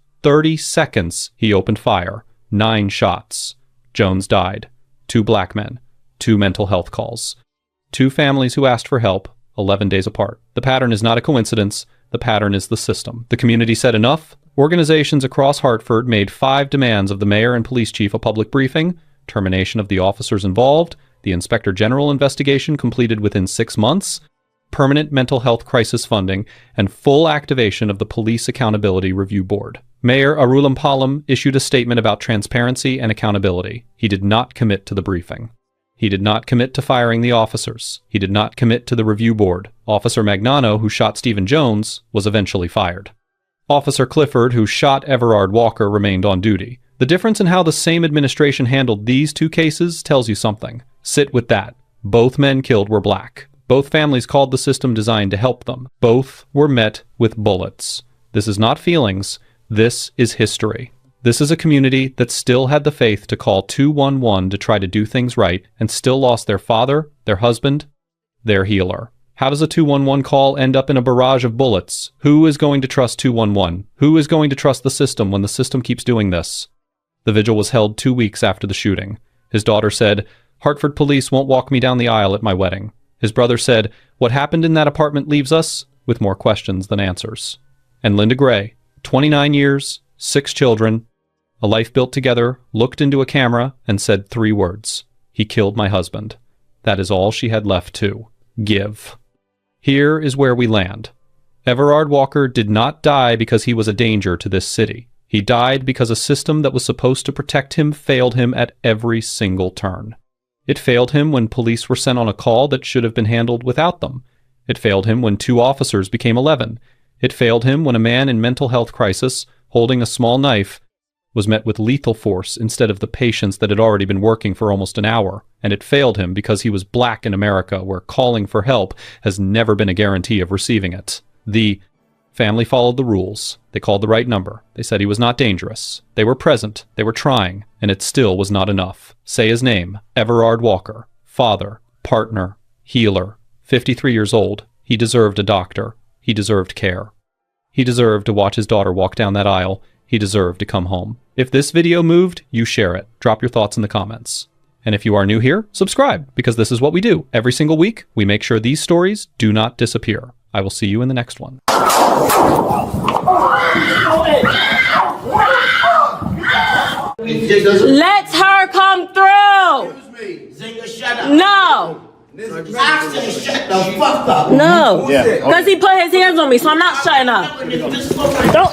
he opened fire. 9 shots. Jones died. 2 black men. 2 mental health calls. 2 families who asked for help, 11 days apart. The pattern is not a coincidence. The pattern is the system. The community said enough. Organizations across Hartford made 5 demands of the mayor and police chief: a public briefing, termination of the officers involved, the Inspector General investigation completed within 6 months, permanent mental health crisis funding, and full activation of the Police Accountability Review Board. Mayor Arulampalam issued a statement about transparency and accountability. He did not commit to the briefing. He did not commit to firing the officers. He did not commit to the review board. Officer Magnano, who shot Stephen Jones, was eventually fired. Officer Clifford, who shot Everard Walker, remained on duty. The difference in how the same administration handled these 2 cases tells you something. Sit with that. Both men killed were black. Both families called the system designed to help them. Both were met with bullets. This is not feelings. This is history. This is a community that still had the faith to call 211 to try to do things right and still lost their father, their husband, their healer. How does a 211 call end up in a barrage of bullets? Who is going to trust 211? Who is going to trust the system when the system keeps doing this? The vigil was held 2 weeks after the shooting. His daughter said, "Hartford police won't walk me down the aisle at my wedding." His brother said, "What happened in that apartment leaves us with more questions than answers." And Linda Gray, 29 years, 6 children, a life built together, looked into a camera and said 3 words: "He killed my husband." That is all she had left to give. Here is where we land. Everard Walker did not die because he was a danger to this city. He died because a system that was supposed to protect him failed him at every single turn. It failed him when police were sent on a call that should have been handled without them. It failed him when 2 officers became 11. It failed him when a man in mental health crisis, holding a small knife, was met with lethal force instead of the patience that had already been working for almost an hour. And it failed him because he was black in America, where calling for help has never been a guarantee of receiving it. The family followed the rules. They called the right number. They said he was not dangerous. They were present. They were trying. And it still was not enough. Say his name: Everard Walker. Father, partner, healer, 53 years old. He deserved a doctor. He deserved care. He deserved to watch his daughter walk down that aisle. He deserved to come home. If this video moved, you share it. Drop your thoughts in the comments. And if you are new here, subscribe, because this is what we do. Every single week, we make sure these stories do not disappear. I will see you in the next one. Let her come through. No. Shut the fuck up. No. Because he put his hands on me, so I'm not shutting up. Don't.